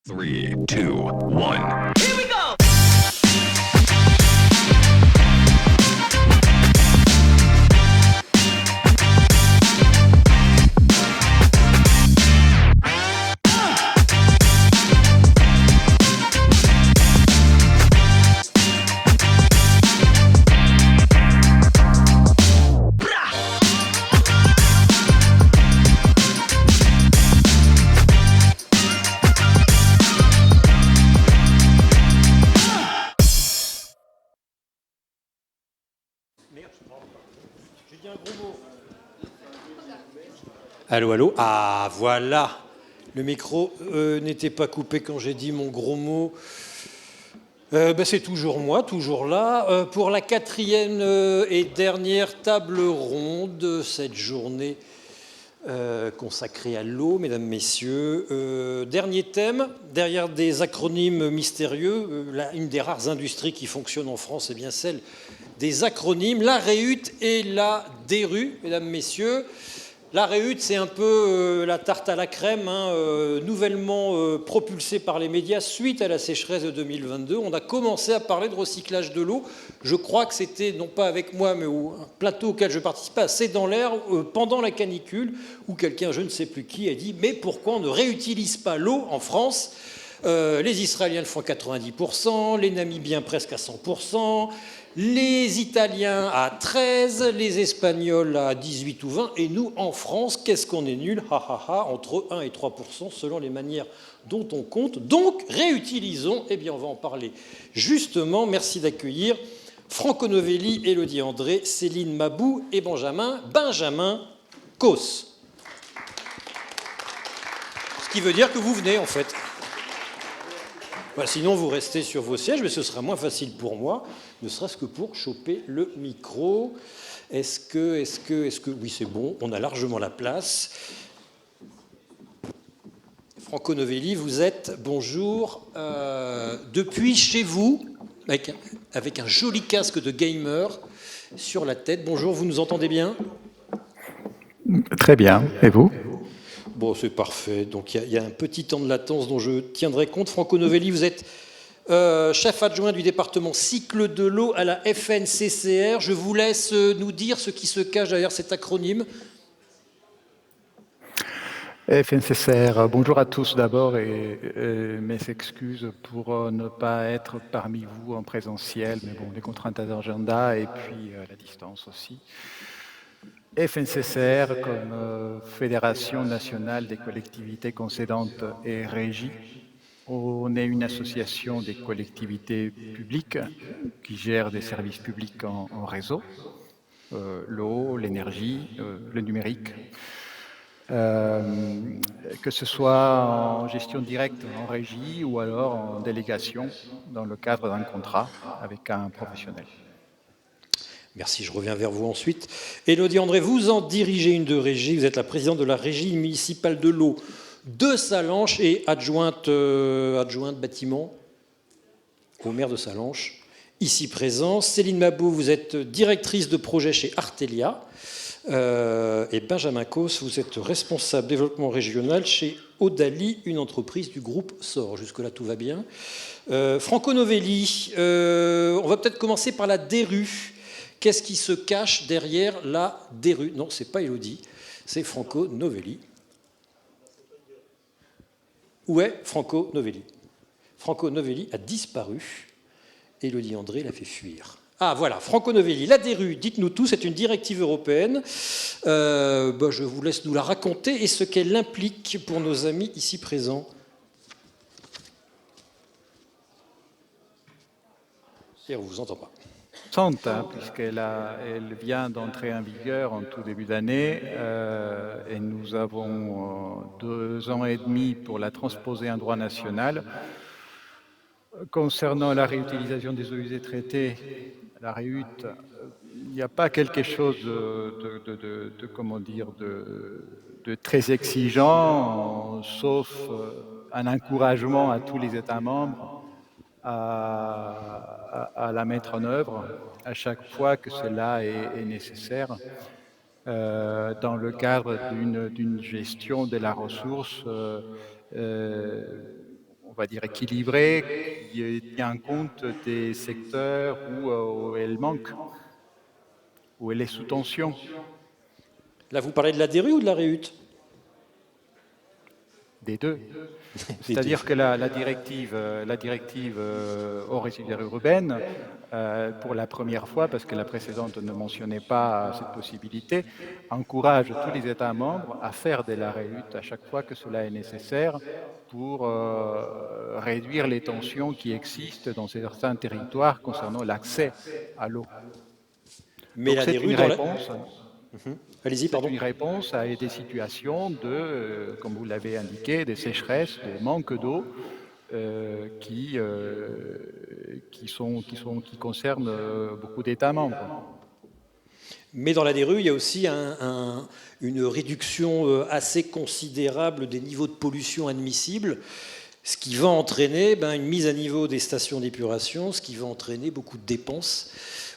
3, 2, 1. Here we go! J'ai dit un gros mot. Allô, allô. Ah, voilà. Le micro n'était pas coupé quand j'ai dit mon gros mot. C'est toujours moi, toujours là, pour la quatrième et dernière table ronde de cette journée consacrée à l'eau, mesdames, messieurs. Dernier thème, derrière des acronymes mystérieux, une des rares industries qui fonctionne en France est bien celle des acronymes, la REUT et la DERU, mesdames, messieurs. La REUT, c'est un peu la tarte à la crème, nouvellement propulsée par les médias suite à la sécheresse de 2022. On a commencé à parler de recyclage de l'eau. Je crois que c'était, non pas avec moi, mais au plateau auquel je participais, assez dans l'air, pendant la canicule, où quelqu'un, je ne sais plus qui, a dit « Mais pourquoi on ne réutilise pas l'eau en France ?» Les Israéliens le font à 90%, les Namibiens presque à 100%, les Italiens à 13%, les Espagnols à 18 ou 20%, et nous, en France, qu'est-ce qu'on est nul, entre 1 et 3% selon les manières dont on compte. Donc, réutilisons, eh bien, on va en parler justement. Merci d'accueillir Franco Novelli, Élodie André, Céline Mabou et Benjamin Causse. Ce qui veut dire que vous venez, en fait. Sinon, vous restez sur vos sièges, mais ce sera moins facile pour moi, ne serait-ce que pour choper le micro. Est-ce que... Oui, c'est bon, on a largement la place. Franco Novelli, vous êtes, bonjour, depuis chez vous, avec un joli casque de gamer sur la tête. Bonjour, vous nous entendez bien ? Très bien, et vous ? Bon, c'est parfait. Donc, il y a un petit temps de latence dont je tiendrai compte. Franco Novelli, vous êtes chef adjoint du département cycle de l'eau à la FNCCR. Je vous laisse nous dire ce qui se cache derrière cet acronyme. FNCCR, bonjour à tous d'abord et mes excuses pour ne pas être parmi vous en présentiel, mais bon, les contraintes d'agenda et puis la distance aussi. FNCCR comme Fédération nationale des collectivités concédantes et régies. On est une association des collectivités publiques qui gère des services publics en réseau, l'eau, l'énergie, le numérique. Que ce soit en gestion directe en régie ou alors en délégation dans le cadre d'un contrat avec un professionnel. Merci, je reviens vers vous ensuite. Élodie André, vous en dirigez une de régie, vous êtes la présidente de la régie municipale de l'eau de Sallanches et adjointe bâtiment au maire de Sallanches, ici présent. Céline Mabou, vous êtes directrice de projet chez Artelia. Et Benjamin Causse, vous êtes responsable développement régional chez Odali, une entreprise du groupe SOR. Jusque-là, tout va bien. Franco Novelli, on va peut-être commencer par la DERU. Qu'est-ce qui se cache derrière la DERU? Non, c'est pas Élodie, c'est Franco Novelli. Où est Franco Novelli? Franco Novelli a disparu. Élodie André l'a fait fuir. Ah voilà, Franco Novelli, la DERU, dites-nous tout, c'est une directive européenne. Je vous laisse nous la raconter et ce qu'elle implique pour nos amis ici présents. Et on ne vous entend pas. Puisqu'elle vient d'entrer en vigueur en tout début d'année et nous avons 2 ans et demi pour la transposer en droit national. Concernant la réutilisation des eaux usées traitées, la REUT, il n'y a pas quelque chose de très exigeant, sauf un encouragement à tous les États membres à la mettre en œuvre à chaque fois que cela est nécessaire dans le cadre d'une gestion de la ressource va dire, équilibrée, qui tient compte des secteurs où elle manque, où elle est sous tension. Là, vous parlez de la DRU ou de la REUT? Des deux. Des C'est-à-dire deux. que la directive eaux résiduaires urbaines, pour la première fois, parce que la précédente ne mentionnait pas cette possibilité, encourage tous les États membres à faire de la REUT à chaque fois que cela est nécessaire pour réduire les tensions qui existent dans certains territoires concernant l'accès à l'eau. Mais Donc la c'est DRU une dans la... réponse. Allez-y, C'est pardon. une réponse à des situations de, comme vous l'avez indiqué, des sécheresses, de manque d'eau qui concernent beaucoup d'États membres. Mais dans la DRU, il y a aussi une réduction assez considérable des niveaux de pollution admissibles, ce qui va entraîner une mise à niveau des stations d'épuration, ce qui va entraîner beaucoup de dépenses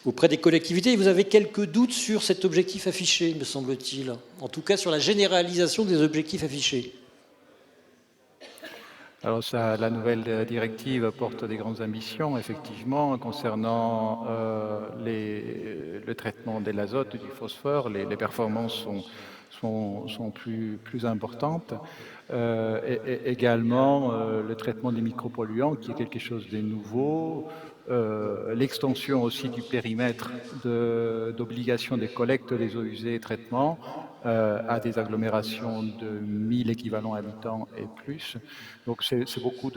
auprès des collectivités. Et vous avez quelques doutes sur cet objectif affiché, me semble-t-il. En tout cas, sur la généralisation des objectifs affichés. Alors la nouvelle directive porte des grandes ambitions, effectivement, concernant le traitement de l'azote, du phosphore. Les performances sont plus importantes. Également, le traitement des micropolluants, qui est quelque chose de nouveau. L'extension aussi du périmètre d'obligation des collectes des eaux usées et traitement à des agglomérations de 1000 équivalents habitants et plus. Donc c'est beaucoup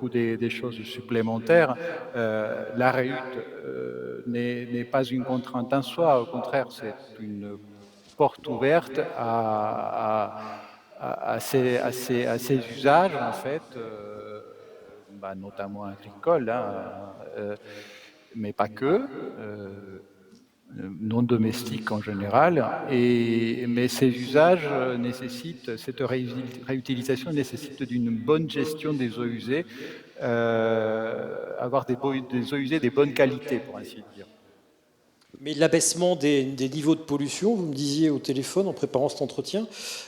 des choses supplémentaires. La REUT n'est pas une contrainte en soi, au contraire, c'est une porte ouverte à ces usages, en fait, notamment agricoles, mais pas que, non domestiques en général. Mais ces usages nécessitent, cette réutilisation nécessite d'une bonne gestion des eaux usées, avoir des eaux usées des bonnes qualités, pour ainsi dire. Mais l'abaissement des niveaux de pollution, vous me disiez au téléphone en préparant cet entretien,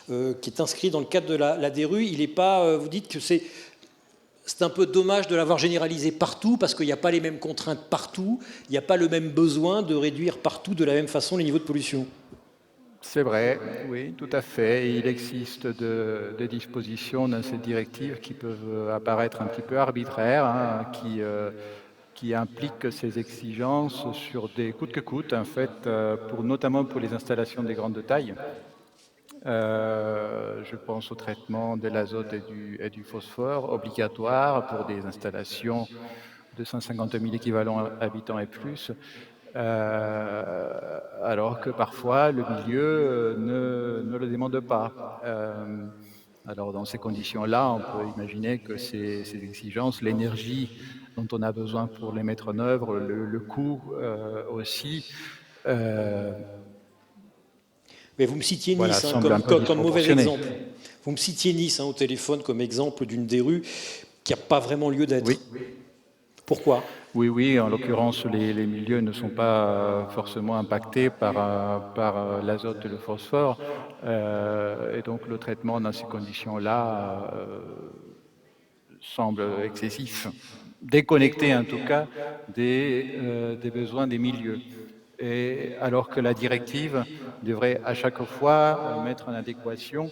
qui est inscrit dans le cadre de la DRU, il n'est pas. Vous dites que c'est un peu dommage de l'avoir généralisé partout parce qu'il n'y a pas les mêmes contraintes partout, il n'y a pas le même besoin de réduire partout de la même façon les niveaux de pollution. C'est vrai, oui, tout à fait. Il existe des dispositions dans cette directive qui peuvent apparaître un petit peu arbitraires, qui impliquent ces exigences sur des coûtes que coûte, en fait, notamment pour les installations des grandes tailles. Je pense au traitement de l'azote et du phosphore obligatoire pour des installations de 150 000 équivalents habitants et plus, alors que parfois le milieu ne le demande pas. Alors dans ces conditions-là, on peut imaginer que ces exigences, l'énergie dont on a besoin pour les mettre en œuvre, le coût aussi, mais vous me citiez Nice comme mauvais exemple. Vous me citiez Nice au téléphone comme exemple d'une DRU qui n'a pas vraiment lieu d'être. Oui. Pourquoi ? Oui, en l'occurrence, les milieux ne sont pas forcément impactés par l'azote et le phosphore. Et donc le traitement dans ces conditions-là semble excessif, déconnecté en tout cas des besoins des milieux. Et alors que la directive devrait à chaque fois mettre en adéquation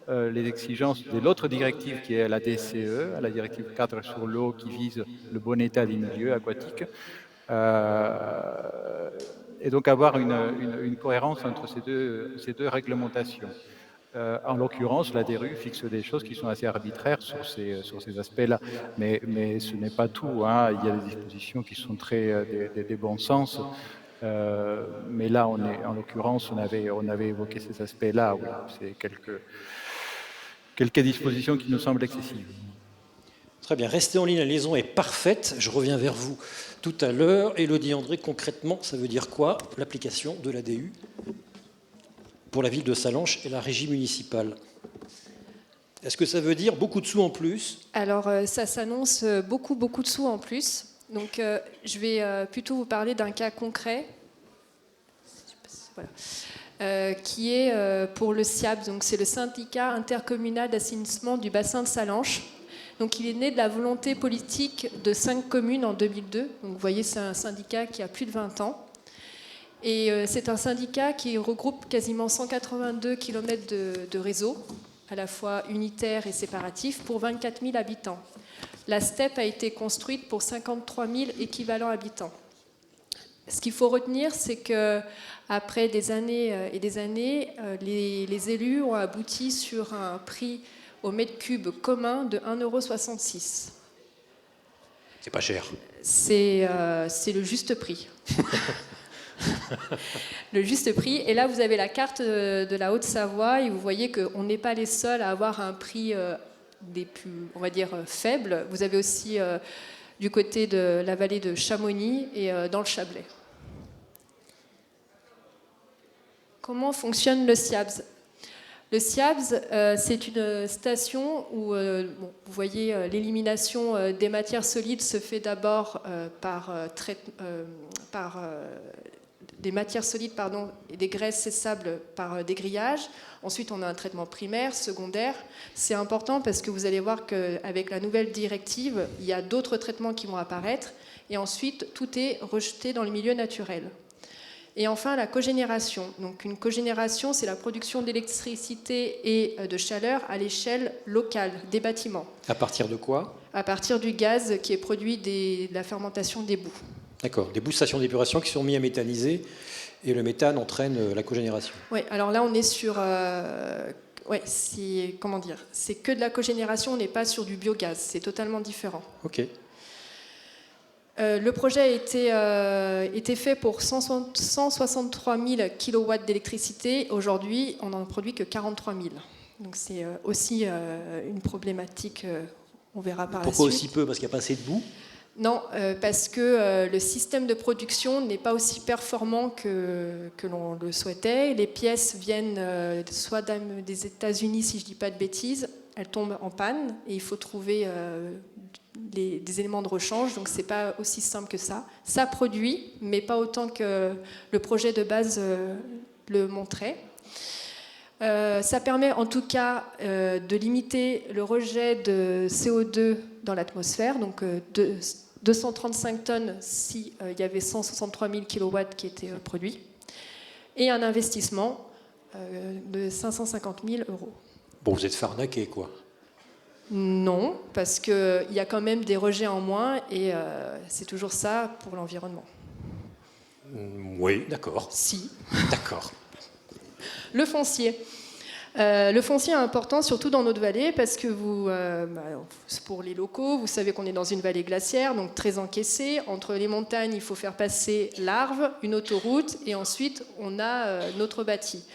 les exigences de l'autre directive qui est la DCE, la directive cadre sur l'eau qui vise le bon état des milieux aquatiques, et donc avoir une cohérence entre ces deux réglementations. En l'occurrence, la DRU fixe des choses qui sont assez arbitraires sur ces aspects-là, mais ce n'est pas tout. Il y a des dispositions qui sont très des bons sens. Mais là, en l'occurrence, on avait évoqué ces aspects-là. Oui, c'est quelques dispositions qui nous semblent excessives. Très bien, restez en ligne, la liaison est parfaite. Je reviens vers vous tout à l'heure. Élodie André, concrètement, ça veut dire quoi, l'application de l'ADU pour la ville de Sallanches et la régie municipale? Est-ce que ça veut dire beaucoup de sous en plus? Alors, ça s'annonce beaucoup de sous en plus. Donc, je vais plutôt vous parler d'un cas concret, qui est pour le SIAB. Donc, c'est le syndicat intercommunal d'assainissement du bassin de Sallanches. Donc il est né de la volonté politique de 5 communes en 2002. Donc vous voyez, c'est un syndicat qui a plus de 20 ans. Et c'est un syndicat qui regroupe quasiment 182 km de réseau, à la fois unitaire et séparatif, pour 24 000 habitants. La STEP a été construite pour 53 000 équivalents habitants. Ce qu'il faut retenir, c'est qu'après des années et des années, les élus ont abouti sur un prix au mètre cube commun de 1,66 €. C'est pas cher. C'est le juste prix. Le juste prix. Et là, vous avez la carte de la Haute-Savoie et vous voyez qu'on n'est pas les seuls à avoir un prix des plus, on va dire, faibles. Vous avez aussi du côté de la vallée de Chamonix et dans le Chablais. Comment fonctionne le SIABS ? Le SIABS, c'est une station où vous voyez l'élimination des matières solides se fait d'abord par des matières solides et des graisses séchables par dégrillage. Ensuite, on a un traitement primaire, secondaire. C'est important parce que vous allez voir qu'avec la nouvelle directive, il y a d'autres traitements qui vont apparaître. Et ensuite, tout est rejeté dans le milieu naturel. Et enfin, la cogénération. Donc, une cogénération, c'est la production d'électricité et de chaleur à l'échelle locale des bâtiments. À partir de quoi ? À partir du gaz qui est produit de la fermentation des boues. D'accord, des boues de stations d'épuration qui sont mis à méthaniser et le méthane entraîne la cogénération. Oui, alors là, on est sur... comment dire ? C'est que de la cogénération, on n'est pas sur du biogaz. C'est totalement différent. Ok. Le projet a été fait pour 163 000 kW d'électricité. Aujourd'hui, on n'en produit que 43 000. Donc c'est aussi une problématique, on verra par la suite. Pourquoi aussi peu ? Parce qu'il n'y a pas assez de boue ? Non, parce que le système de production n'est pas aussi performant que l'on le souhaitait. Les pièces viennent soit des États-Unis, si je ne dis pas de bêtises. Elles tombent en panne et il faut trouver des éléments de rechange, donc c'est pas aussi simple que ça. Ça produit, mais pas autant que le projet de base le montrait. Ça permet en tout cas de limiter le rejet de CO2 dans l'atmosphère, donc 235 tonnes s'il y avait 163 000 kW qui étaient produits, et un investissement de 550 000 €. Bon, vous êtes fait arnaquer, quoi. Non, parce qu'il y a quand même des rejets en moins et c'est toujours ça pour l'environnement. Oui, d'accord. Si. D'accord. Le foncier. Le foncier est important, surtout dans notre vallée, parce que pour les locaux, vous savez qu'on est dans une vallée glaciaire, donc très encaissée. Entre les montagnes, il faut faire passer l'Arve, une autoroute, et ensuite on a notre bâti.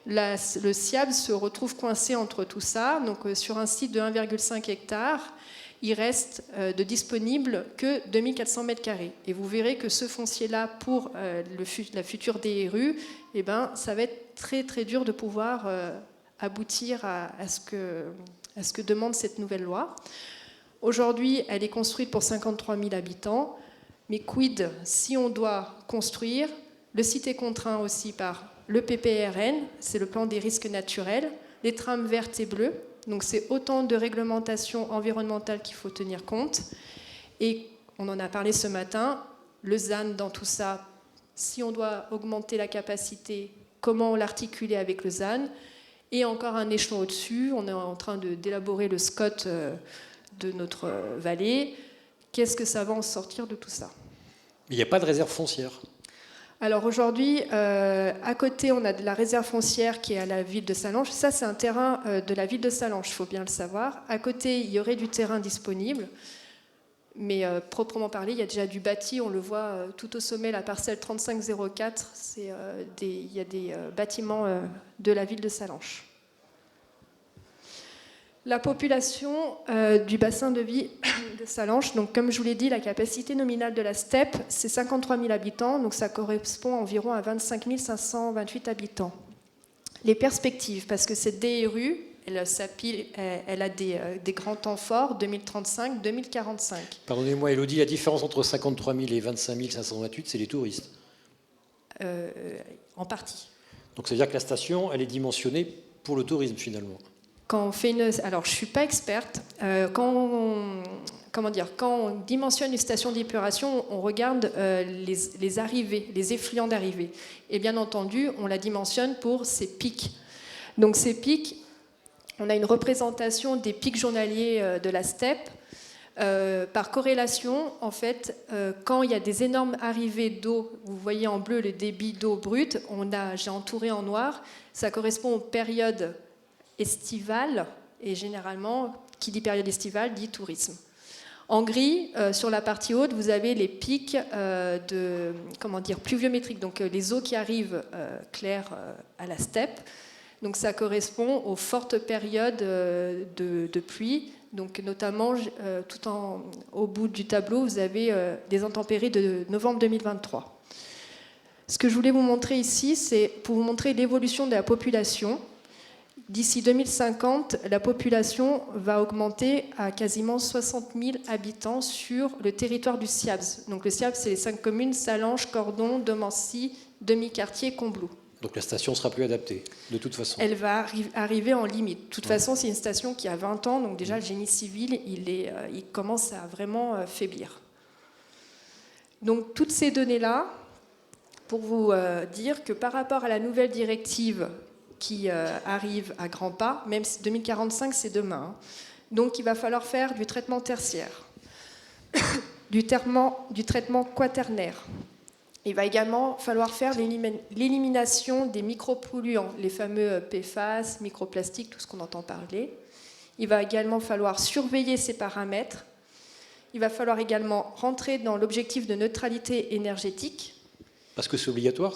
Le SIAB se retrouve coincé entre tout ça. Donc, sur un site de 1,5 hectare, il reste de disponible que 2400 mètres carrés. Et vous verrez que ce foncier-là, pour la future DRU, ça va être très très dur de pouvoir aboutir à ce que demande cette nouvelle loi. Aujourd'hui, elle est construite pour 53 000 habitants. Mais quid si on doit construire ? Le site est contraint aussi par le PPRN, c'est le plan des risques naturels, les trames vertes et bleues, donc c'est autant de réglementations environnementales qu'il faut tenir compte. Et on en a parlé ce matin, le ZAN dans tout ça, si on doit augmenter la capacité, comment l'articuler avec le ZAN ? Et encore un échelon au-dessus, on est en train d'élaborer le SCOT de notre vallée. Qu'est-ce que ça va en sortir de tout ça ? Il n'y a pas de réserve foncière. Alors aujourd'hui, à côté, on a de la réserve foncière qui est à la ville de Sallanches. Ça, c'est un terrain de la ville de Sallanches, il faut bien le savoir. À côté, il y aurait du terrain disponible, mais proprement parlé, il y a déjà du bâti. On le voit tout au sommet, la parcelle 3504, il y a des bâtiments de la ville de Sallanches. La population du bassin de vie de Sallanches, donc comme je vous l'ai dit, la capacité nominale de la STEP, c'est 53 000 habitants, donc ça correspond environ à 25 528 habitants. Les perspectives, parce que cette DRU, elle a des grands temps forts, 2035-2045. Pardonnez-moi, Élodie, la différence entre 53 000 et 25 528, c'est les touristes. En partie. Donc ça veut dire que la station, elle est dimensionnée pour le tourisme, finalement. quand on fait alors, je ne suis pas experte. Quand on dimensionne une station d'épuration, on regarde les arrivées, les effluents d'arrivée. Et bien entendu, on la dimensionne pour ses pics. Donc ces pics, on a une représentation des pics journaliers de la steppe. Par corrélation, en fait, quand il y a des énormes arrivées d'eau, vous voyez en bleu le débit d'eau brute, j'ai entouré en noir, ça correspond aux périodes estivales, et généralement, qui dit période estivale, dit tourisme. En gris, sur la partie haute, vous avez les pics pluviométriques, donc les eaux qui arrivent claires à la steppe. Donc ça correspond aux fortes périodes de pluie. Donc notamment, au bout du tableau, vous avez des intempéries de novembre 2023. Ce que je voulais vous montrer ici, c'est pour vous montrer l'évolution de la population. D'ici 2050, la population va augmenter à quasiment 60 000 habitants sur le territoire du SIABS. Donc le SIABS, c'est les 5 communes, Sallanches, Cordon, Domancy, Demi-Quartier, Combloux. Donc la station ne sera plus adaptée, de toute façon. Elle va arriver en limite. De toute façon, c'est une station qui a 20 ans, donc déjà le génie civil, il commence à vraiment faiblir. Donc toutes ces données-là, pour vous dire que par rapport à la nouvelle directive qui arrive à grands pas, même si 2045 c'est demain, donc il va falloir faire du traitement tertiaire, du traitement quaternaire. Il va également falloir faire l'élimination des micropolluants, les fameux PFAS, microplastiques, tout ce qu'on entend parler. Il va également falloir surveiller ces paramètres. Il va falloir également rentrer dans l'objectif de neutralité énergétique. Parce que c'est obligatoire,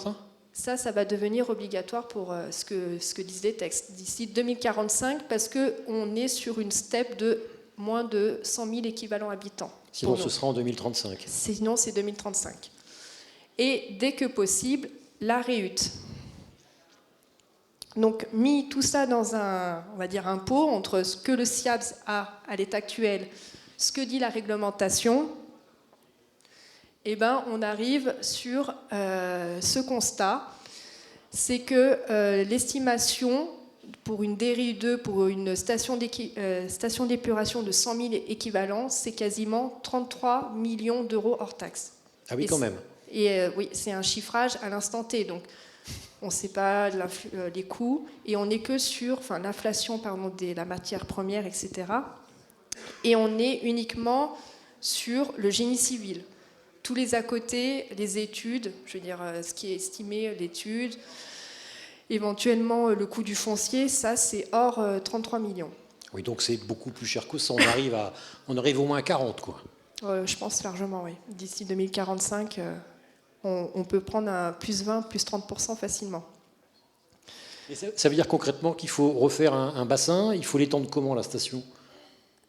ça ? Ça va devenir obligatoire pour ce que disent les textes. D'ici 2045, parce qu'on est sur une steppe de moins de 100 000 équivalents habitants. Sinon, ce sera en 2035. Sinon, c'est 2035. Et dès que possible, la réhute. Donc, mis tout ça dans un pot entre ce que le SIABS a à l'état actuel, ce que dit la réglementation, eh ben, on arrive sur ce constat, c'est que l'estimation pour une DRI2, pour une station d'épuration de 100 000 équivalents, c'est quasiment 33 millions d'euros hors taxes. Ah oui, quand même. Et oui, c'est un chiffrage à l'instant T, donc on ne sait pas les coûts, et on n'est que sur l'inflation de la matière première, etc. Et on est uniquement sur le génie civil. Tous les à côté, les études, je veux dire, ce qui est estimé, l'étude, éventuellement le coût du foncier, ça c'est hors 33 millions. Oui, donc c'est beaucoup plus cher que ça, on arrive au moins à 40, quoi. Je pense largement, oui. D'ici 2045, on peut prendre un plus 20, plus 30% facilement. Et ça veut dire concrètement qu'il faut refaire un bassin, il faut l'étendre comment, la station ?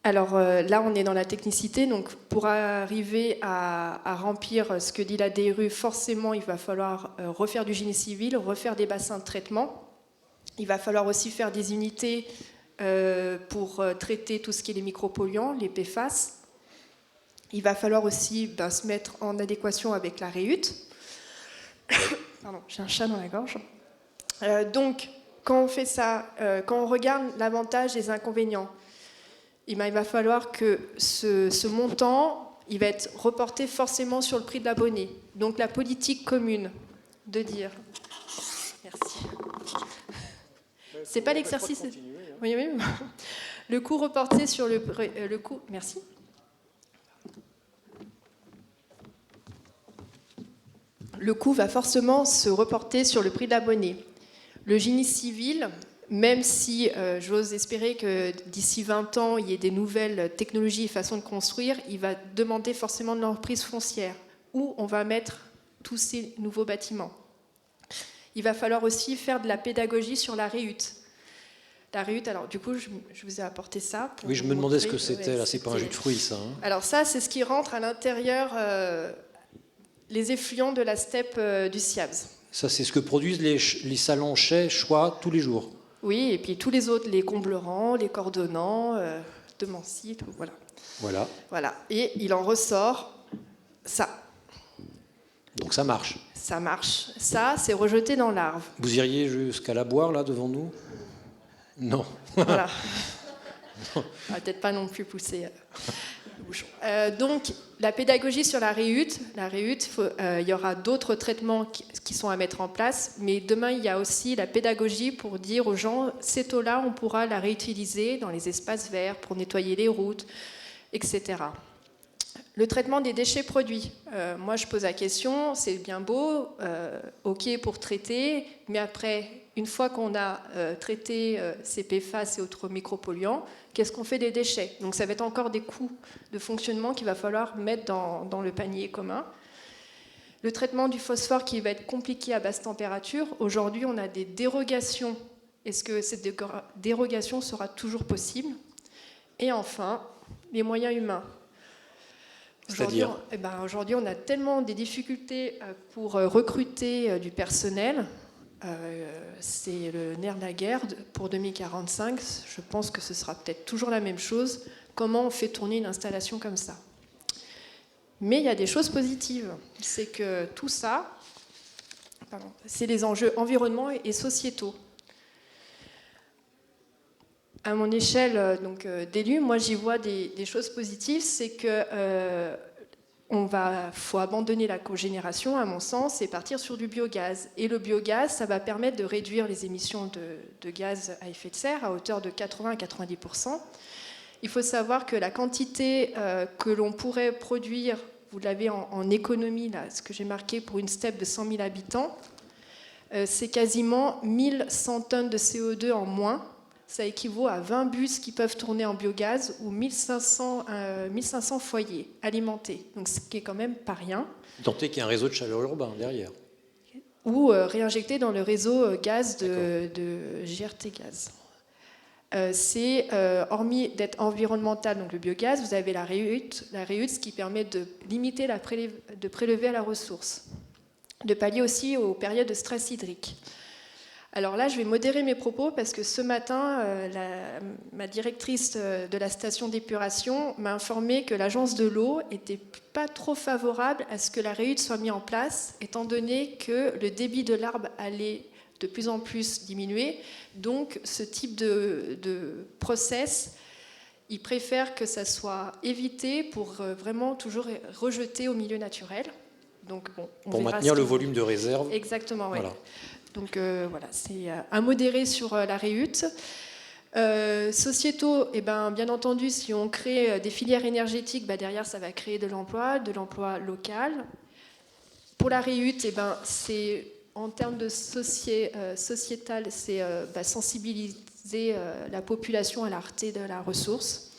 Alors là, on est dans la technicité, donc pour arriver à remplir ce que dit la DRU, forcément, il va falloir refaire du génie civil, refaire des bassins de traitement. Il va falloir aussi faire des unités pour traiter tout ce qui est les micropolluants, les PFAS. Il va falloir aussi se mettre en adéquation avec la réhute. Pardon, j'ai un chat dans la gorge. Donc, quand on fait ça, quand on regarde l'avantage et les inconvénients, il va falloir que ce montant, il va être reporté forcément sur le prix de l'abonné. Donc, la politique commune de dire... Merci. C'est pas l'exercice... Oui. Le coût reporté sur le coût... Merci. Le coût va forcément se reporter sur le prix de l'abonné. Le génie civil, même si j'ose espérer que d'ici 20 ans, il y ait des nouvelles technologies et façons de construire, il va demander forcément de l'emprise foncière, où on va mettre tous ces nouveaux bâtiments. Il va falloir aussi faire de la pédagogie sur la réhute. La réhute, alors du coup, je vous ai apporté ça. Oui, je me demandais ce que c'était, là, c'est pas un jus de fruits, ça. Alors ça, c'est ce qui rentre à l'intérieur... les effluents de la steppe du SIABS. Ça, c'est ce que produisent les Sallanchais, Choix, tous les jours. Oui, et puis tous les autres, les Comblerans, les Cordonnans, Domancy, tout, voilà. Voilà. Et il en ressort ça. Donc ça marche. Ça marche. Ça, c'est rejeté dans l'Arve. Vous iriez jusqu'à la boire, là, devant nous ? Non. Voilà. On va peut-être pas non plus pousser le bouchon. Donc, la pédagogie sur la réhute, il y aura d'autres traitements qui sont à mettre en place, mais demain, il y a aussi la pédagogie pour dire aux gens, cette eau-là, on pourra la réutiliser dans les espaces verts, pour nettoyer les routes, etc. Le traitement des déchets produits. Moi, je pose la question, c'est bien beau, OK pour traiter, mais après, une fois qu'on a traité ces PFAS et autres micropolluants, qu'est-ce qu'on fait des déchets? Donc ça va être encore des coûts de fonctionnement qu'il va falloir mettre dans le panier commun. Le traitement du phosphore qui va être compliqué à basse température. Aujourd'hui, on a des dérogations. Est-ce que cette dérogation sera toujours possible? Et enfin, les moyens humains. Aujourd'hui, on a tellement des difficultés pour recruter du personnel. C'est le nerf de la guerre pour 2045. Je pense que ce sera peut-être toujours la même chose. Comment on fait tourner une installation comme ça? Mais il y a des choses positives. C'est que tout ça, c'est les enjeux environnementaux et sociétaux. À mon échelle d'élu, moi j'y vois des choses positives, c'est que faut abandonner la cogénération, à mon sens, et partir sur du biogaz. Et le biogaz, ça va permettre de réduire les émissions de gaz à effet de serre à hauteur de 80 à 90%. Il faut savoir que la quantité que l'on pourrait produire, vous l'avez en économie, là, ce que j'ai marqué pour une steppe de 100 000 habitants, c'est quasiment 1100 tonnes de CO2 en moins. Ça équivaut à 20 bus qui peuvent tourner en biogaz ou 1500 foyers alimentés. Donc ce qui est quand même pas rien. Tant est qu'il y a un réseau de chaleur urbain derrière. Ou réinjecté dans le réseau gaz de GRT Gaz. Hormis d'être environnemental, donc le biogaz, vous avez la réhute, ce qui permet de limiter de prélever à la ressource, de pallier aussi aux périodes de stress hydrique. Alors là, je vais modérer mes propos parce que ce matin, ma directrice de la station d'épuration m'a informé que l'agence de l'eau n'était pas trop favorable à ce que la réhute soit mise en place, étant donné que le débit de l'Arbre allait de plus en plus diminuer. Donc, ce type de process, ils préfèrent que ça soit évité pour vraiment toujours rejeter au milieu naturel. Donc, bon, pour maintenir le volume de réserve. Exactement, oui. Voilà. Donc voilà, c'est à modérer sur la réhute. Sociétaux, bien entendu, si on crée des filières énergétiques, derrière ça va créer de l'emploi local. Pour la réhute, c'est en termes de sociétal, c'est sensibiliser la population à la rareté de la ressource.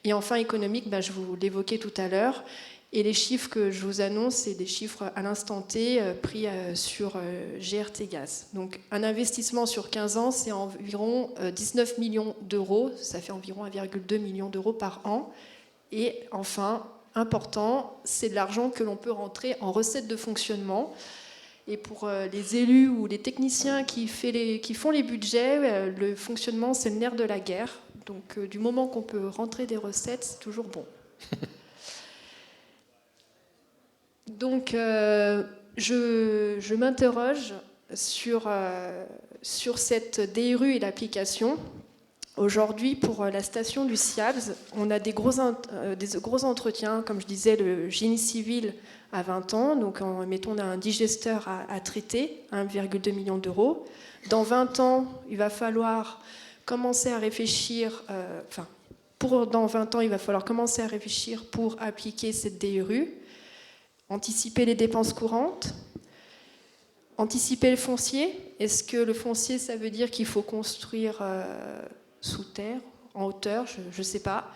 Et enfin économique, je vous l'évoquais tout à l'heure. Et les chiffres que je vous annonce, c'est des chiffres à l'instant T pris sur GRT Gaz. Donc un investissement sur 15 ans, c'est environ 19 millions d'euros. Ça fait environ 1,2 million d'euros par an. Et enfin, important, c'est de l'argent que l'on peut rentrer en recettes de fonctionnement. Et pour les élus ou les techniciens qui font les budgets, le fonctionnement, c'est le nerf de la guerre. Donc du moment qu'on peut rentrer des recettes, c'est toujours bon. Donc, je m'interroge sur cette DRU et l'application. Aujourd'hui, pour la station du SIABS, on a des gros entretiens, comme je disais, le génie civil à 20 ans. Donc, mettons, on a un digesteur à traiter, 1,2 million d'euros. Dans 20 ans, il va falloir commencer à réfléchir... dans 20 ans, il va falloir commencer à réfléchir pour appliquer cette DRU. Anticiper les dépenses courantes, anticiper le foncier. Est-ce que le foncier, ça veut dire qu'il faut construire sous terre, en hauteur, je ne sais pas.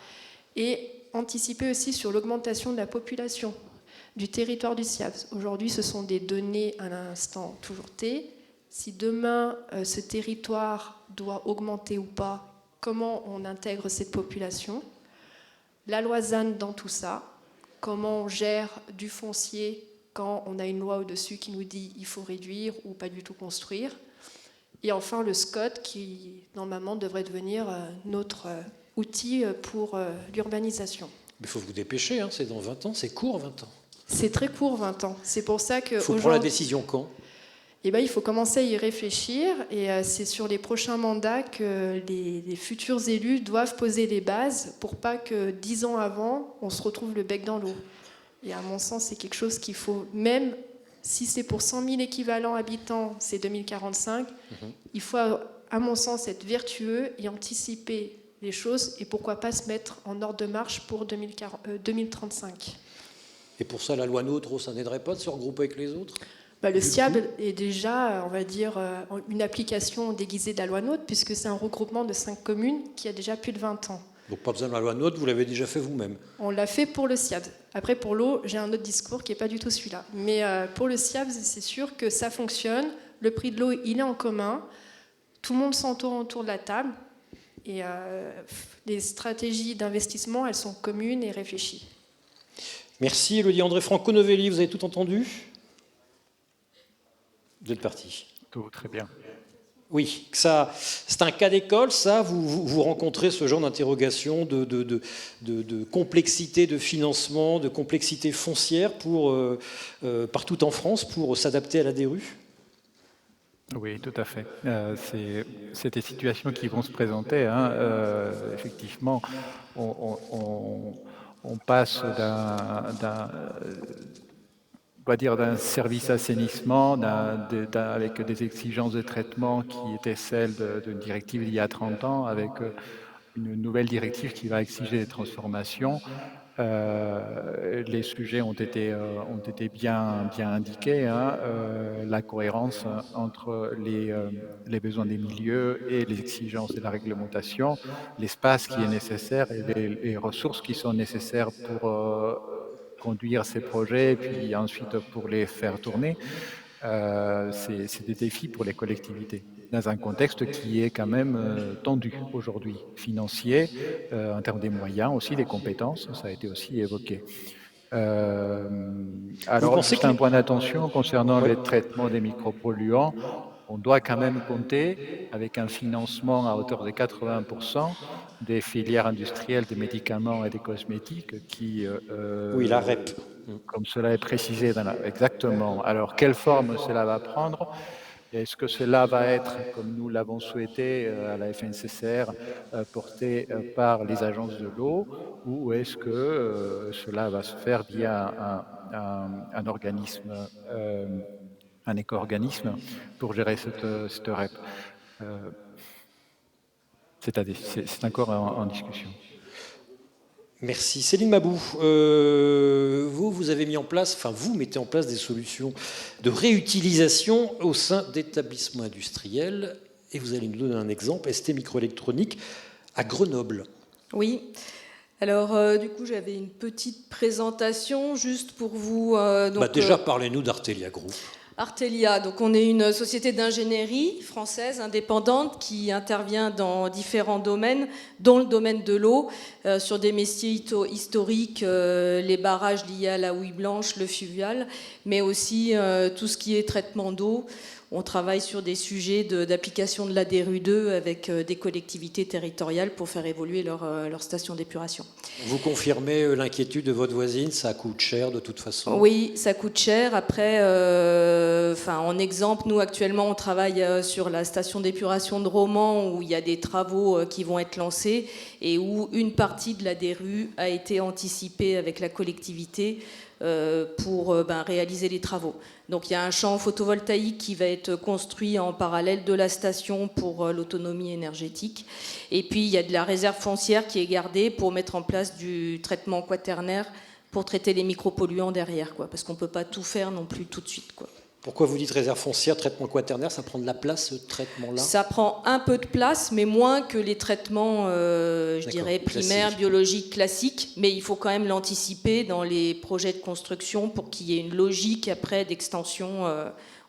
Et anticiper aussi sur l'augmentation de la population du territoire du SIABS. Aujourd'hui, ce sont des données à l'instant toujours T. Si demain, ce territoire doit augmenter ou pas, comment on intègre cette population? La loi ZAN dans tout ça. Comment on gère du foncier quand on a une loi au-dessus qui nous dit il faut réduire ou pas du tout construire. Et enfin le SCOT qui normalement devrait devenir notre outil pour l'urbanisation. Il faut vous dépêcher, c'est dans 20 ans, c'est court 20 ans. C'est très court 20 ans. C'est pour ça que... Il faut prendre la décision quand? eh ben, il faut commencer à y réfléchir et c'est sur les prochains mandats que les futurs élus doivent poser les bases pour pas que 10 ans avant, on se retrouve le bec dans l'eau. Et à mon sens, c'est quelque chose qu'il faut, même si c'est pour 100 000 équivalents habitants, c'est 2045, il faut, à mon sens, être vertueux et anticiper les choses et pourquoi pas se mettre en ordre de marche pour 2035. Et pour ça, la loi NOTRe, ça n'aiderait pas de se regrouper avec les autres ? Le SIAB est déjà, on va dire, une application déguisée de la loi NOTRe, puisque c'est un regroupement de 5 communes qui a déjà plus de 20 ans. Donc pas besoin de la loi NOTRe, vous l'avez déjà fait vous-même. On l'a fait pour le SIAB. Après, pour l'eau, j'ai un autre discours qui n'est pas du tout celui-là. Mais pour le SIAB, c'est sûr que ça fonctionne. Le prix de l'eau, il est en commun. Tout le monde s'entoure autour de la table. Et les stratégies d'investissement, elles sont communes et réfléchies. Merci, Élodie. André Franco Novelli, vous avez tout entendu ? Vous êtes parti. Tout très bien. Oui, ça, c'est un cas d'école, ça. Vous rencontrez ce genre d'interrogation, de complexité de financement, de complexité foncière partout en France pour s'adapter à la DRU ? Oui, tout à fait. C'est des situations qui vont se présenter. Effectivement, on passe d'un service assainissement avec des exigences de traitement qui étaient celles d'une directive d'il y a 30 ans, avec une nouvelle directive qui va exiger des transformations. Les sujets ont été bien indiqués, la cohérence entre les besoins des milieux et les exigences de la réglementation, l'espace qui est nécessaire et les ressources qui sont nécessaires pour conduire ces projets et puis ensuite pour les faire tourner. C'est des défis pour les collectivités, dans un contexte qui est quand même tendu aujourd'hui, financier, en termes des moyens, aussi des compétences, ça a été aussi évoqué. Alors, juste un point d'attention concernant le traitement des micropolluants. On doit quand même compter avec un financement à hauteur de 80% des filières industrielles des médicaments et des cosmétiques qui... oui, la REP. Comme cela est précisé exactement. Alors, quelle forme cela va prendre ? Est-ce que cela va être, comme nous l'avons souhaité à la FNCCR, porté par les agences de l'eau, ou est-ce que cela va se faire via un organisme, un éco-organisme pour gérer cette REP ? C'est encore en discussion. Merci. Céline Mabou, vous avez mis en place, vous mettez en place des solutions de réutilisation au sein d'établissements industriels, et vous allez nous donner un exemple, ST Microélectronique à Grenoble. Oui. Alors, du coup, j'avais une petite présentation juste pour vous. Déjà, parlez-nous d'Artelia Group. Artelia, donc on est une société d'ingénierie française indépendante qui intervient dans différents domaines, dont le domaine de l'eau, sur des métiers historiques, les barrages liés à la houille blanche, le fluvial, mais aussi tout ce qui est traitement d'eau. On travaille sur des sujets d'application de la DRU2 avec des collectivités territoriales pour faire évoluer leur station d'épuration. Vous confirmez l'inquiétude de votre voisine, ça coûte cher de toute façon ? Oui, ça coûte cher. Après, en exemple, nous actuellement on travaille sur la station d'épuration de Romans où il y a des travaux qui vont être lancés et où une partie de la DRU a été anticipée avec la collectivité pour réaliser les travaux. Donc il y a un champ photovoltaïque qui va être construit en parallèle de la station pour l'autonomie énergétique. Et puis il y a de la réserve foncière qui est gardée pour mettre en place du traitement quaternaire pour traiter les micropolluants derrière, parce qu'on ne peut pas tout faire non plus tout de suite. Pourquoi vous dites réserve foncière, traitement quaternaire, ça prend de la place ce traitement-là ? Ça prend un peu de place, mais moins que les traitements, primaires, biologiques, classiques. Mais il faut quand même l'anticiper dans les projets de construction pour qu'il y ait une logique après d'extension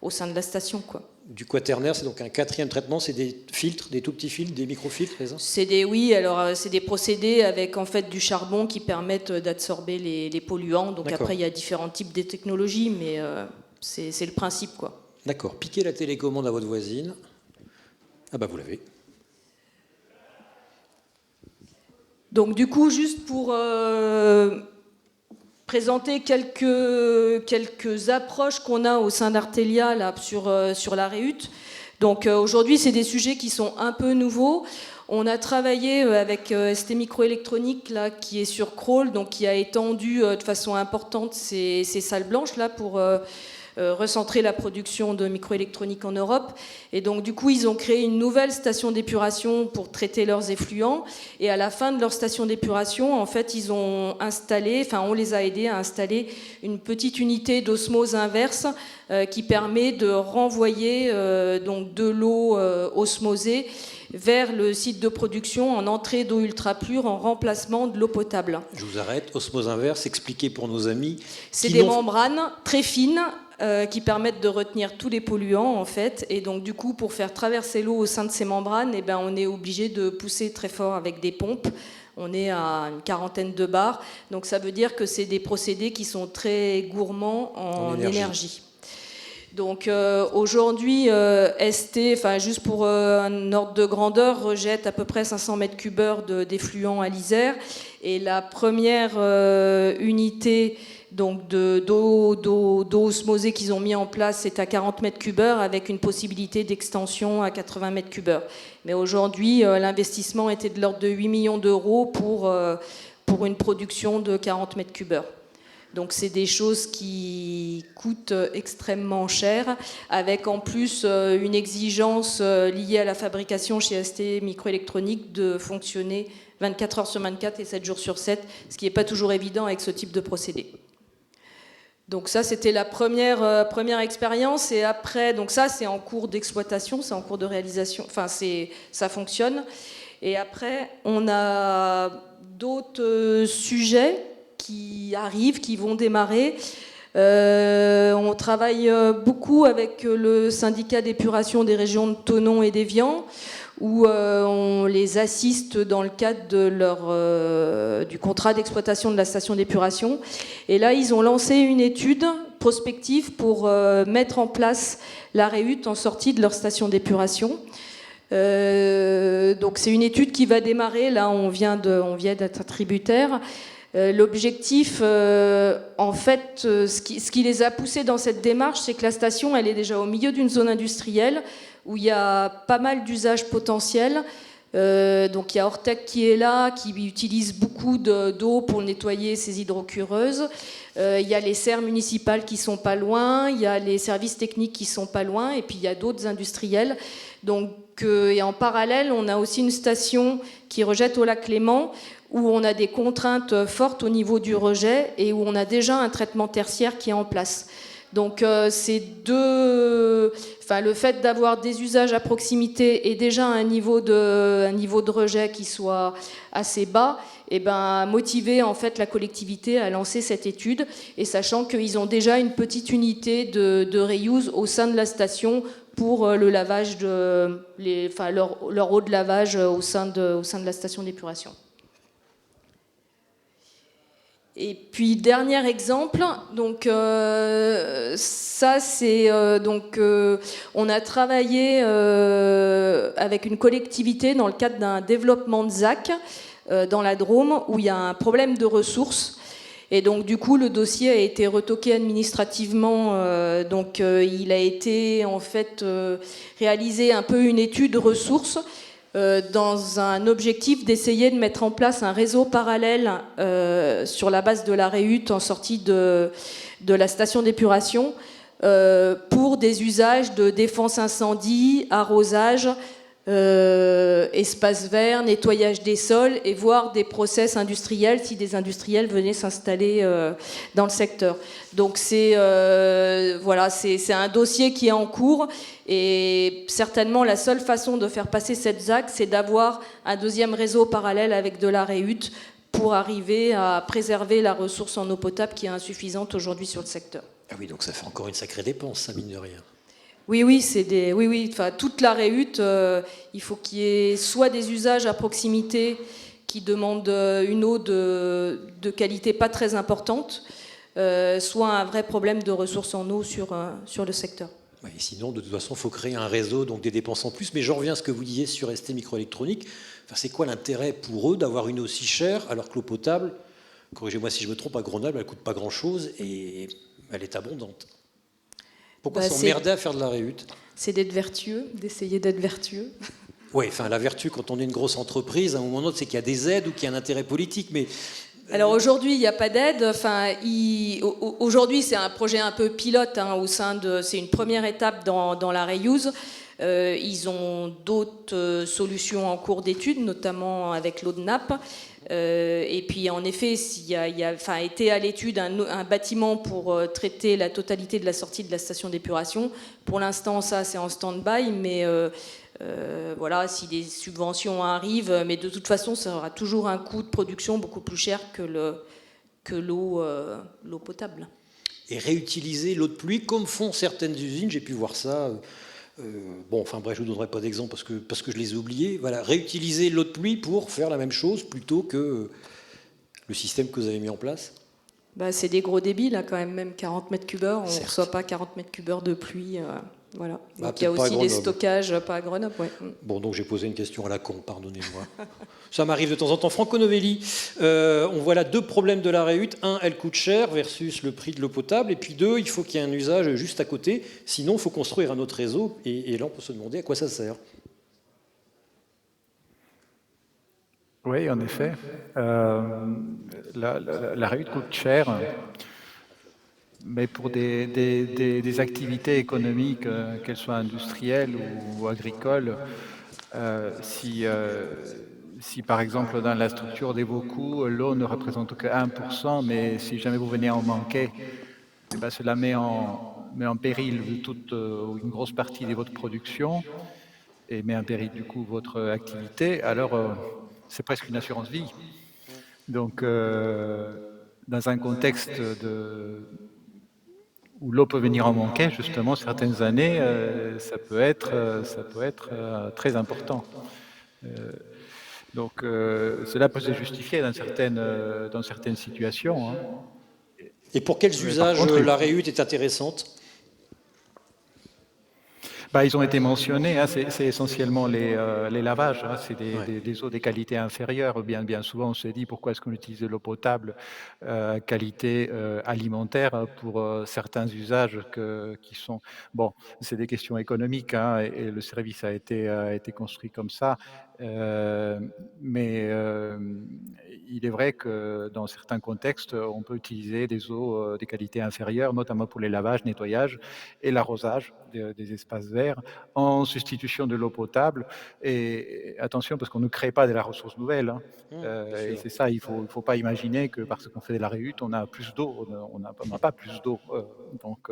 au sein de la station. Du quaternaire, c'est donc un quatrième traitement, c'est des filtres, des tout petits filtres, des microfiltres, c'est ça ? C'est des procédés avec en fait du charbon qui permettent d'absorber les polluants. Donc après, il y a différents types de technologies, mais... C'est le principe, D'accord. Piquez la télécommande à votre voisine. Vous l'avez. Donc, du coup, juste pour présenter quelques approches qu'on a au sein d'Artelia là, sur la Réhute. Donc aujourd'hui, c'est des sujets qui sont un peu nouveaux. On a travaillé avec ST Microélectronique là, qui est sur Crolles, donc qui a étendu de façon importante ces salles blanches là, pour recentrer la production de microélectronique en Europe. Et donc du coup, ils ont créé une nouvelle station d'épuration pour traiter leurs effluents. Et à la fin de leur station d'épuration, en fait, ils ont installé, enfin, on les a aidés à installer une petite unité d'osmose inverse qui permet de renvoyer donc de l'eau osmosée vers le site de production en entrée d'eau ultra pure en remplacement de l'eau potable. Je vous arrête. Osmose inverse, expliquez pour nos amis. C'est des membranes très fines qui permettent de retenir tous les polluants en fait, et donc du coup pour faire traverser l'eau au sein de ces membranes, eh ben, on est obligé de pousser très fort avec des pompes. On est à une 40aine de bars, donc ça veut dire que c'est des procédés qui sont très gourmands en énergie. Donc aujourd'hui, ST, enfin juste pour un ordre de grandeur, rejette à peu près 500 mètres cubes d'effluents à l'Isère, et la première unité donc d'eau osmosée qu'ils ont mis en place, c'est à 40 mètres cubes avec une possibilité d'extension à 80 mètres cubes. Mais aujourd'hui, l'investissement était de l'ordre de 8 millions d'euros pour une production de 40 mètres cubes. Donc c'est des choses qui coûtent extrêmement cher, avec en plus une exigence liée à la fabrication chez ST Microélectronique de fonctionner 24 heures sur 24 et 7 jours sur 7, ce qui n'est pas toujours évident avec ce type de procédé. Donc ça, c'était la première expérience. Et après, donc ça, c'est en cours d'exploitation, c'est en cours de réalisation. Enfin, ça fonctionne. Et après, on a d'autres sujets qui arrivent, qui vont démarrer. On travaille beaucoup avec le syndicat d'épuration des régions de Thonon et d'Évian, où on les assiste dans le cadre de du contrat d'exploitation de la station d'épuration. Et là, ils ont lancé une étude prospective pour mettre en place la Réhute en sortie de leur station d'épuration. Donc c'est une étude qui va démarrer. Là, on vient d'être tributaire. L'objectif, en fait, ce qui les a poussés dans cette démarche, c'est que la station, elle est déjà au milieu d'une zone industrielle où il y a pas mal d'usages potentiels. Donc il y a Ortec qui est là, qui utilise beaucoup d'eau pour nettoyer ses hydrocureuses. Il y a les serres municipales qui sont pas loin, il y a les services techniques qui sont pas loin, et puis il y a d'autres industriels. Donc, et en parallèle, on a aussi une station qui rejette au lac Léman, où on a des contraintes fortes au niveau du rejet et où on a déjà un traitement tertiaire qui est en place. Donc le fait d'avoir des usages à proximité et déjà un niveau de rejet qui soit assez bas, et ben motiver en fait la collectivité à lancer cette étude, et sachant qu'ils ont déjà une petite unité de reuse au sein de la station pour le lavage leur eau de lavage au sein de la station d'épuration. Et puis dernier exemple, donc ça c'est on a travaillé avec une collectivité dans le cadre d'un développement de ZAC dans la Drôme où il y a un problème de ressources. Et donc du coup le dossier a été retoqué administrativement, il a été en fait réalisé un peu une étude ressources dans un objectif d'essayer de mettre en place un réseau parallèle sur la base de la Réhute en sortie de la station d'épuration pour des usages de défense incendie, arrosage, espaces verts, nettoyage des sols et voire des process industriels si des industriels venaient s'installer dans le secteur. Donc c'est un dossier qui est en cours et certainement la seule façon de faire passer cette ZAC, c'est d'avoir un deuxième réseau parallèle avec de la Réhute pour arriver à préserver la ressource en eau potable qui est insuffisante aujourd'hui sur le secteur. Ah oui, donc ça fait encore une sacrée dépense, ça mine de rien. Oui, toute la Réhute, il faut qu'il y ait soit des usages à proximité qui demandent une eau de qualité pas très importante, soit un vrai problème de ressources en eau sur le secteur. Oui, sinon, de toute façon, il faut créer un réseau, donc des dépenses en plus. Mais j'en reviens à ce que vous disiez sur ST Microélectronique. Enfin, c'est quoi l'intérêt pour eux d'avoir une eau si chère alors que l'eau potable, corrigez-moi si je me trompe, à Grenoble, elle ne coûte pas grand-chose et elle est abondante. Pourquoi Bah, s'emmerder à faire de la réhute? C'est d'être vertueux, d'essayer d'être vertueux. Oui, enfin, la vertu, quand on est une grosse entreprise, à un moment ou à un autre, c'est qu'il y a des aides ou qu'il y a un intérêt politique, mais... Alors aujourd'hui, il n'y a pas d'aide. Enfin, aujourd'hui, c'est un projet un peu pilote au sein de. C'est une première étape dans la reuse. Ils ont d'autres solutions en cours d'étude, notamment avec l'eau de nappe. Et puis, en effet, il y a été à l'étude un bâtiment pour traiter la totalité de la sortie de la station d'épuration. Pour l'instant, ça, c'est en stand-by, mais voilà, si des subventions arrivent, mais de toute façon, ça aura toujours un coût de production beaucoup plus cher que l'eau potable. Et réutiliser l'eau de pluie, comme font certaines usines, j'ai pu voir ça. Bon, enfin bref, je ne vous donnerai pas d'exemple parce que je les ai oubliés. Voilà, réutiliser l'eau de pluie pour faire la même chose plutôt que le système que vous avez mis en place. Bah, c'est des gros débits, là, quand même 40 mètres cubeurs. On ne Certes. reçoit pas 40 mètres cubeurs de pluie. Voilà. Bah, Donc il y a peut-être pas à aussi des Grenoble. stockages, pas à Grenoble. Ouais. Bon, donc j'ai posé une question à la con, pardonnez-moi. Ça m'arrive de temps en temps. Franco Novelli, on voit là deux problèmes de la réhute. Un, elle coûte cher versus le prix de l'eau potable. Et puis deux, il faut qu'il y ait un usage juste à côté. Sinon, il faut construire un autre réseau. Et là, on peut se demander à quoi ça sert. Oui, en effet. La réhute coûte cher, mais pour des activités économiques, qu'elles soient industrielles ou agricoles, si par exemple dans la structure des Vaucous, l'eau ne représente que 1%, mais si jamais vous venez en manquer, eh ben, cela met en péril toute une grosse partie de votre production et met en péril du coup votre activité, alors c'est presque une assurance vie. Donc dans un contexte où l'eau peut venir en manquer, justement, certaines années, ça peut être très important. Donc, cela peut se justifier dans certaines situations. Hein. Et pour quels Mais usages par contre, la réhute est intéressante? Bah, ils ont été mentionnés, hein, c'est essentiellement les lavages, hein, c'est des eaux des qualités inférieures. Bien souvent, on se dit pourquoi est-ce qu'on utilise de l'eau potable qualité alimentaire pour certains usages qui sont... Bon, c'est des questions économiques, hein, et le service a été construit comme ça. Mais il est vrai que dans certains contextes, on peut utiliser des eaux des qualités inférieures, notamment pour les lavages, nettoyages et l'arrosage des espaces verts en substitution de l'eau potable. Et attention, parce qu'on ne crée pas de la ressource nouvelle. Hein. Et c'est ça, il ne faut pas imaginer que parce qu'on fait de la réhute, on a plus d'eau. On n'a pas plus d'eau. Donc,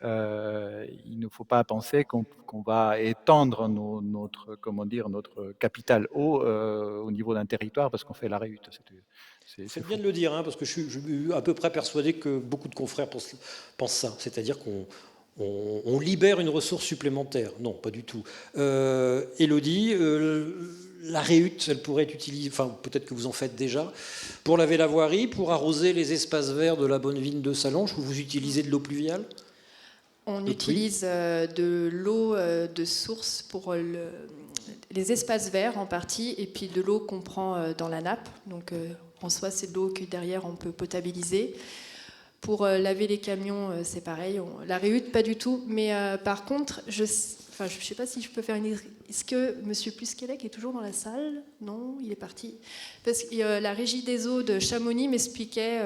il ne faut pas penser qu'on va étendre notre capital eau au niveau d'un territoire parce qu'on fait la réhute. C'est bien de le dire, hein, parce que je suis à peu près persuadé que beaucoup de confrères pensent ça. C'est-à-dire qu'on libère une ressource supplémentaire. Non, pas du tout. Élodie, la réhute, elle pourrait être utilisée, enfin peut-être que vous en faites déjà, pour laver la voirie, pour arroser les espaces verts de la bonne vigne de Sallanches, où vous utilisez de l'eau pluviale? On utilise de l'eau de source pour les espaces verts en partie, et puis de l'eau qu'on prend dans la nappe. Donc en soi, c'est de l'eau que derrière on peut potabiliser. Pour laver les camions, c'est pareil. La réhute, pas du tout. Mais par contre, je ne sais pas si je peux faire une... Est-ce que M. Plusquelec est toujours dans la salle? Non, il est parti. Parce que la régie des eaux de Chamonix m'expliquait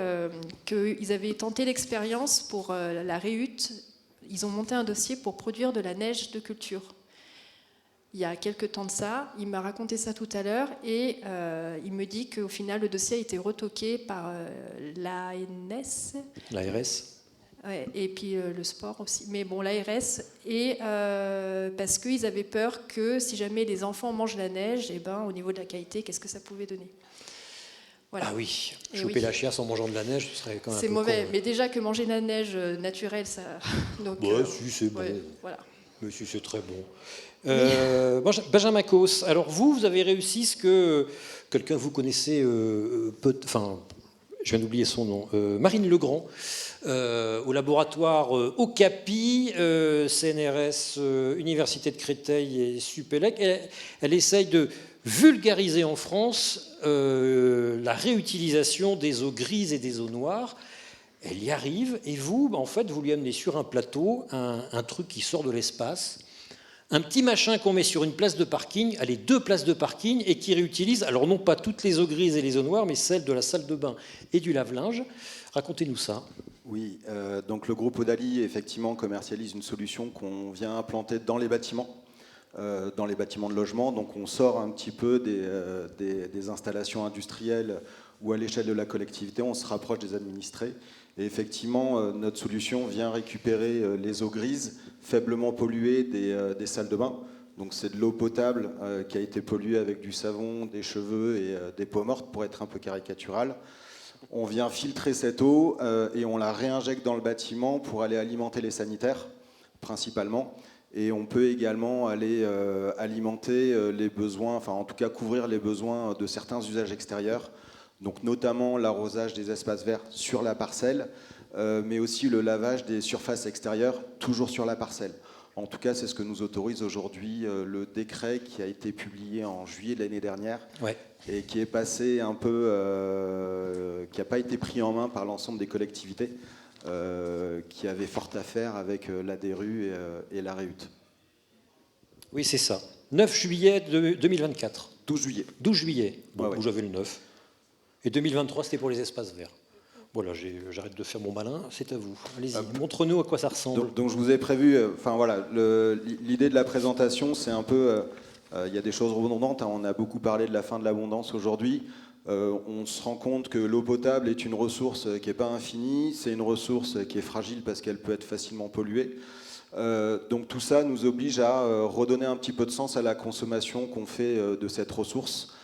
qu'ils avaient tenté l'expérience pour la réhute. Ils ont monté un dossier pour produire de la neige de culture. Il y a quelques temps de ça, il m'a raconté ça tout à l'heure et il me dit qu'au final, le dossier a été retoqué par l'ANS. L'ARS. Ouais, et puis le sport aussi. Mais bon, l'ARS, et parce qu'ils avaient peur que si jamais les enfants mangent la neige, et ben, au niveau de la qualité, qu'est-ce que ça pouvait donner? Voilà. Ah oui, Et choper oui. la chiasse en mangeant de la neige, ce serait quand même un C'est peu mauvais, con. mais déjà que manger de la neige naturelle, ça... Donc, Si, c'est bon. ouais, voilà. Mais si, c'est très bon. Benjamin Causse, alors vous avez réussi ce que quelqu'un que vous connaissez, enfin, je viens d'oublier son nom, Marine Legrand, au laboratoire OCAPI, CNRS, Université de Créteil et Supélec. Elle essaye vulgariser en France la réutilisation des eaux grises et des eaux noires. Elle y arrive, et vous, en fait, vous lui amenez sur un plateau un truc qui sort de l'espace, un petit machin qu'on met sur une place de parking, allez, 2 places de parking, et qui réutilise, alors non pas toutes les eaux grises et les eaux noires, mais celles de la salle de bain et du lave-linge. Racontez-nous ça. Oui, donc le groupe Odali, effectivement, commercialise une solution qu'on vient implanter dans les bâtiments de logement. Donc on sort un petit peu des installations industrielles où à l'échelle de la collectivité, on se rapproche des administrés. Et effectivement, notre solution vient récupérer les eaux grises faiblement polluées des salles de bain. Donc c'est de l'eau potable qui a été polluée avec du savon, des cheveux et des peaux mortes, pour être un peu caricatural. On vient filtrer cette eau et on la réinjecte dans le bâtiment pour aller alimenter les sanitaires, principalement. Et on peut également aller alimenter les besoins, enfin en tout cas couvrir les besoins de certains usages extérieurs, donc notamment l'arrosage des espaces verts sur la parcelle, mais aussi le lavage des surfaces extérieures, toujours sur la parcelle. En tout cas, c'est ce que nous autorise aujourd'hui le décret qui a été publié en juillet de l'année dernière, ouais, et qui est passé un peu, qui n'a pas été pris en main par l'ensemble des collectivités, qui avaient fort à faire avec la DERU et la REUT. Oui, c'est ça. 9 juillet 2024. 12 juillet. 12 juillet. Bon, ouais. J'avais le 9. Et 2023, c'était pour les espaces verts. Voilà, j'arrête de faire mon malin, c'est à vous. Allez-y, montre-nous à quoi ça ressemble. Donc je vous ai prévu, enfin voilà, l'idée de la présentation, c'est un peu, il y a des choses redondantes, hein, on a beaucoup parlé de la fin de l'abondance aujourd'hui, on se rend compte que l'eau potable est une ressource qui n'est pas infinie, c'est une ressource qui est fragile parce qu'elle peut être facilement polluée. Donc tout ça nous oblige à redonner un petit peu de sens à la consommation qu'on fait de cette ressource.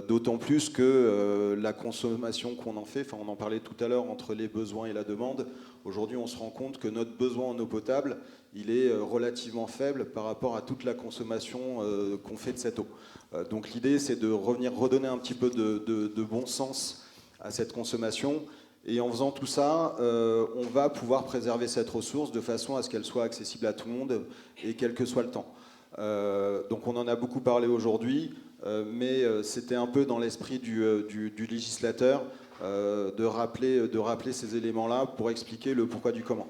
D'autant plus que la consommation qu'on en fait, enfin on en parlait tout à l'heure, entre les besoins et la demande, aujourd'hui on se rend compte que notre besoin en eau potable, il est relativement faible par rapport à toute la consommation qu'on fait de cette eau. Donc l'idée c'est de revenir redonner un petit peu de bon sens à cette consommation, et en faisant tout ça, on va pouvoir préserver cette ressource de façon à ce qu'elle soit accessible à tout le monde et quel que soit le temps. Donc on en a beaucoup parlé aujourd'hui, mais c'était un peu dans l'esprit du législateur de rappeler ces éléments-là pour expliquer le pourquoi du comment.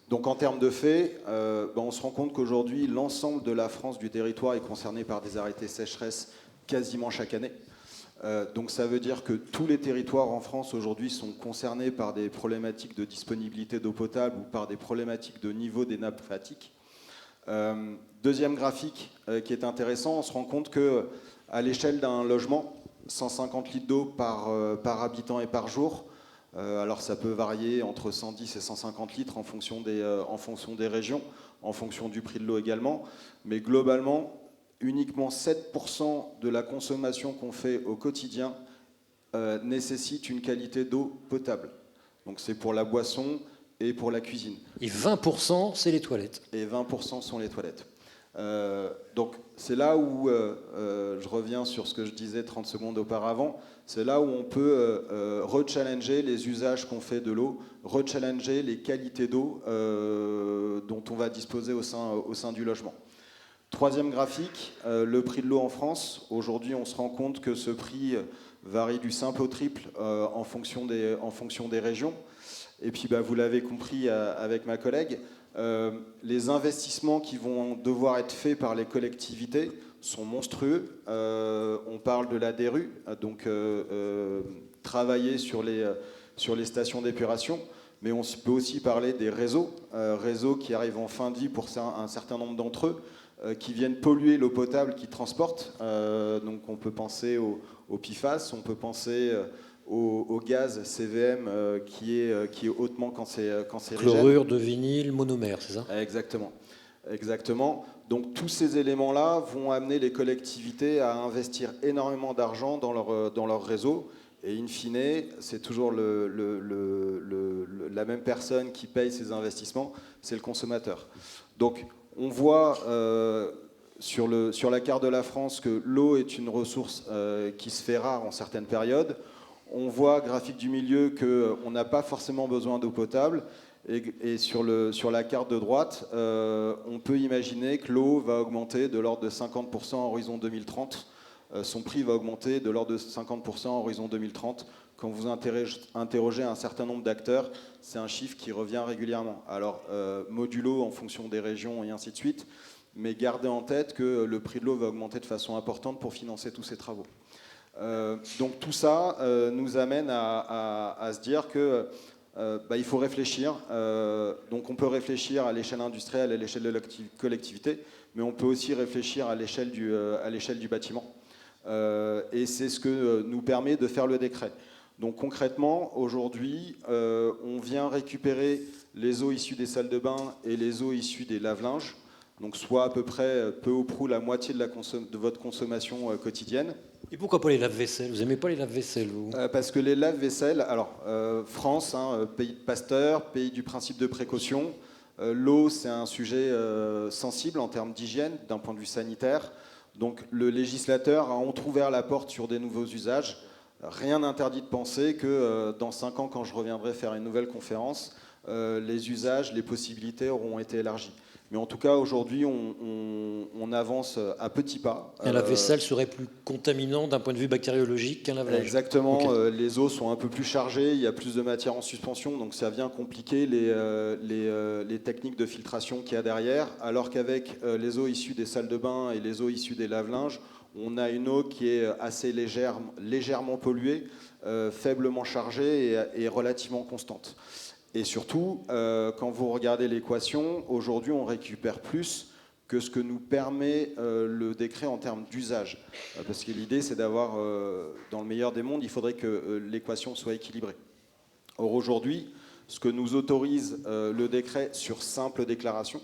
Donc en termes de faits, on se rend compte qu'aujourd'hui, l'ensemble de la France, du territoire, est concerné par des arrêtés sécheresse quasiment chaque année. Donc ça veut dire que tous les territoires en France aujourd'hui sont concernés par des problématiques de disponibilité d'eau potable ou par des problématiques de niveau des nappes phréatiques. Deuxième graphique qui est intéressant, on se rend compte qu'à l'échelle d'un logement, 150 litres d'eau par habitant et par jour, alors ça peut varier entre 110 et 150 litres en fonction des régions, en fonction du prix de l'eau également, mais globalement, uniquement 7% de la consommation qu'on fait au quotidien nécessite une qualité d'eau potable. Donc c'est pour la boisson et pour la cuisine. Et 20%, c'est les toilettes. Et 20% sont les toilettes. Donc c'est là où je reviens sur ce que je disais 30 secondes auparavant, c'est là où on peut rechallenger les usages qu'on fait de l'eau, rechallenger les qualités d'eau dont on va disposer au sein du logement. Troisième graphique, le prix de l'eau en France. Aujourd'hui, on se rend compte que ce prix varie du simple au triple en fonction des régions. Et puis, vous l'avez compris avec ma collègue, les investissements qui vont devoir être faits par les collectivités sont monstrueux. On parle de la DERU, donc travailler sur les stations d'épuration, mais on peut aussi parler des réseaux qui arrivent en fin de vie pour un certain nombre d'entre eux, qui viennent polluer l'eau potable qu'ils transportent. Donc on peut penser au PFAS, on peut penser au gaz CVM qui est hautement cancérigène. Chlorure de vinyle monomère, c'est ça ? Exactement. Donc tous ces éléments-là vont amener les collectivités à investir énormément d'argent dans leur réseau. Et in fine, c'est toujours la même personne qui paye ces investissements, c'est le consommateur. Donc on voit sur la carte de la France que l'eau est une ressource qui se fait rare en certaines périodes. On voit, graphique du milieu, qu'on n'a pas forcément besoin d'eau potable. Et sur la carte de droite, on peut imaginer que l'eau va augmenter de l'ordre de 50% à horizon 2030. Son prix va augmenter de l'ordre de 50% à horizon 2030. Quand vous interrogez un certain nombre d'acteurs, c'est un chiffre qui revient régulièrement. Alors, modulo en fonction des régions et ainsi de suite, mais gardez en tête que le prix de l'eau va augmenter de façon importante pour financer tous ces travaux. Donc tout ça nous amène à se dire que il faut réfléchir. Donc on peut réfléchir à l'échelle industrielle, à l'échelle de la collectivité, mais on peut aussi réfléchir à l'échelle du bâtiment. Et c'est ce que nous permet de faire le décret. Donc concrètement, aujourd'hui, on vient récupérer les eaux issues des salles de bain et les eaux issues des lave-linges, donc soit à peu près peu ou prou la moitié de votre consommation quotidienne. Et pourquoi pas les lave-vaisselle? Vous aimez pas les lave-vaisselle, vous? Parce que les lave-vaisselle, alors France, pays de Pasteur, pays du principe de précaution, l'eau c'est un sujet sensible en termes d'hygiène, d'un point de vue sanitaire. Donc le législateur a entrouvert la porte sur des nouveaux usages. Rien n'interdit de penser que dans 5 ans, quand je reviendrai faire une nouvelle conférence, les usages, les possibilités auront été élargies. Mais en tout cas, aujourd'hui, on avance à petits pas. Un lave-vaisselle serait plus contaminant d'un point de vue bactériologique qu'un lave-linge. Exactement. Okay. Les eaux sont un peu plus chargées, il y a plus de matière en suspension, donc ça vient compliquer les techniques de filtration qu'il y a derrière. Alors qu'avec les eaux issues des salles de bain et les eaux issues des lave-linges, on a une eau qui est assez légèrement polluée, faiblement chargée et relativement constante. Et surtout, quand vous regardez l'équation, aujourd'hui on récupère plus que ce que nous permet le décret en termes d'usage. Parce que l'idée c'est d'avoir, dans le meilleur des mondes, il faudrait que l'équation soit équilibrée. Or aujourd'hui, ce que nous autorise le décret sur simple déclaration,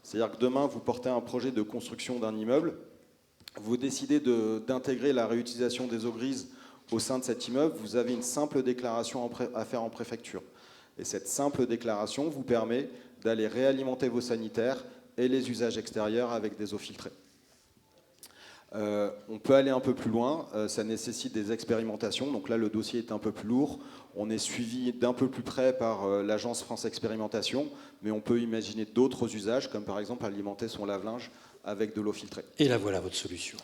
c'est-à-dire que demain vous portez un projet de construction d'un immeuble, vous décidez d'intégrer la réutilisation des eaux grises au sein de cet immeuble, vous avez une simple déclaration à faire en préfecture. Et cette simple déclaration vous permet d'aller réalimenter vos sanitaires et les usages extérieurs avec des eaux filtrées. On peut aller un peu plus loin, ça nécessite des expérimentations, donc là le dossier est un peu plus lourd, on est suivi d'un peu plus près par l'agence France Expérimentation, mais on peut imaginer d'autres usages, comme par exemple alimenter son lave-linge avec de l'eau filtrée. Et là voilà votre solution.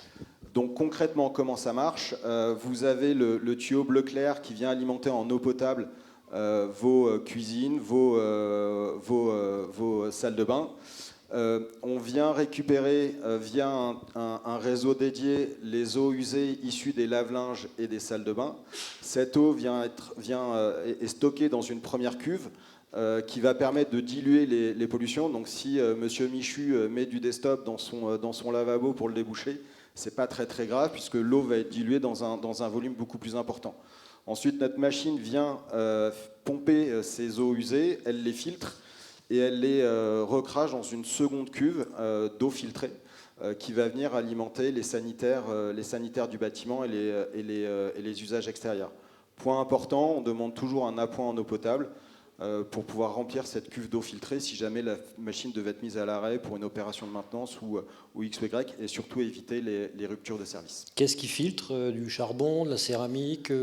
Donc concrètement, comment ça marche? Vous avez le tuyau bleu clair qui vient alimenter en eau potable vos cuisines, vos salles de bain. On vient récupérer via un réseau dédié les eaux usées issues des lave-linges et des salles de bain. Cette eau est stockée dans une première cuve qui va permettre de diluer les pollutions. Donc si Monsieur Michu met du desktop dans son lavabo pour le déboucher, c'est pas très très grave puisque l'eau va être diluée dans un volume beaucoup plus important. Ensuite, notre machine vient pomper ces eaux usées, elle les filtre et elle les recrache dans une seconde cuve d'eau filtrée qui va venir alimenter les sanitaires du bâtiment et les usages extérieurs. Point important, on demande toujours un appoint en eau potable pour pouvoir remplir cette cuve d'eau filtrée si jamais la machine devait être mise à l'arrêt pour une opération de maintenance ou X ou Y, et surtout éviter les ruptures de service. Qu'est-ce qui filtre? Du charbon, de la céramique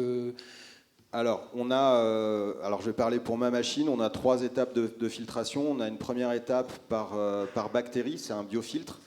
Alors, alors, je vais parler pour ma machine. On a 3 étapes de filtration. On a une première étape par bactéries, c'est un biofiltre.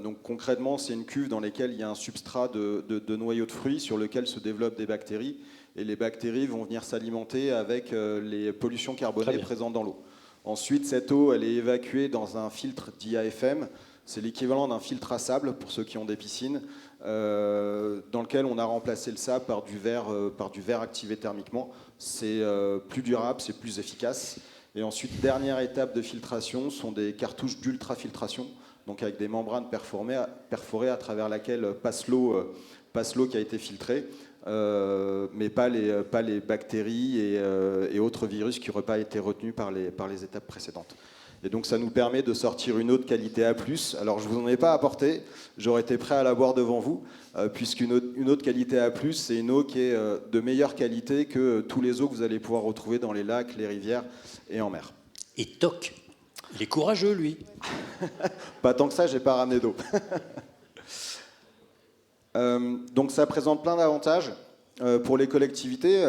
Donc concrètement, c'est une cuve dans laquelle il y a un substrat de noyaux de fruits sur lequel se développent des bactéries. Et les bactéries vont venir s'alimenter avec les pollutions carbonées présentes dans l'eau. Ensuite, cette eau, elle est évacuée dans un filtre d'IAFM. C'est l'équivalent d'un filtre à sable pour ceux qui ont des piscines, dans lequel on a remplacé le sable par du verre activé thermiquement. C'est plus durable, c'est plus efficace. Et ensuite, dernière étape de filtration, sont des cartouches d'ultrafiltration, donc avec des membranes perforées à travers laquelle passe l'eau qui a été filtrée. Mais pas les bactéries et autres virus qui n'auraient pas été retenus par les étapes précédentes. Et donc ça nous permet de sortir une eau de qualité A+. Alors je ne vous en ai pas apporté, j'aurais été prêt à la boire devant vous, puisqu'une eau de qualité A+, c'est une eau qui est de meilleure qualité que tous les eaux que vous allez pouvoir retrouver dans les lacs, les rivières et en mer. Et toc, il est courageux lui. Pas tant que ça, j'ai pas ramené d'eau. Donc ça présente plein d'avantages. Pour les collectivités,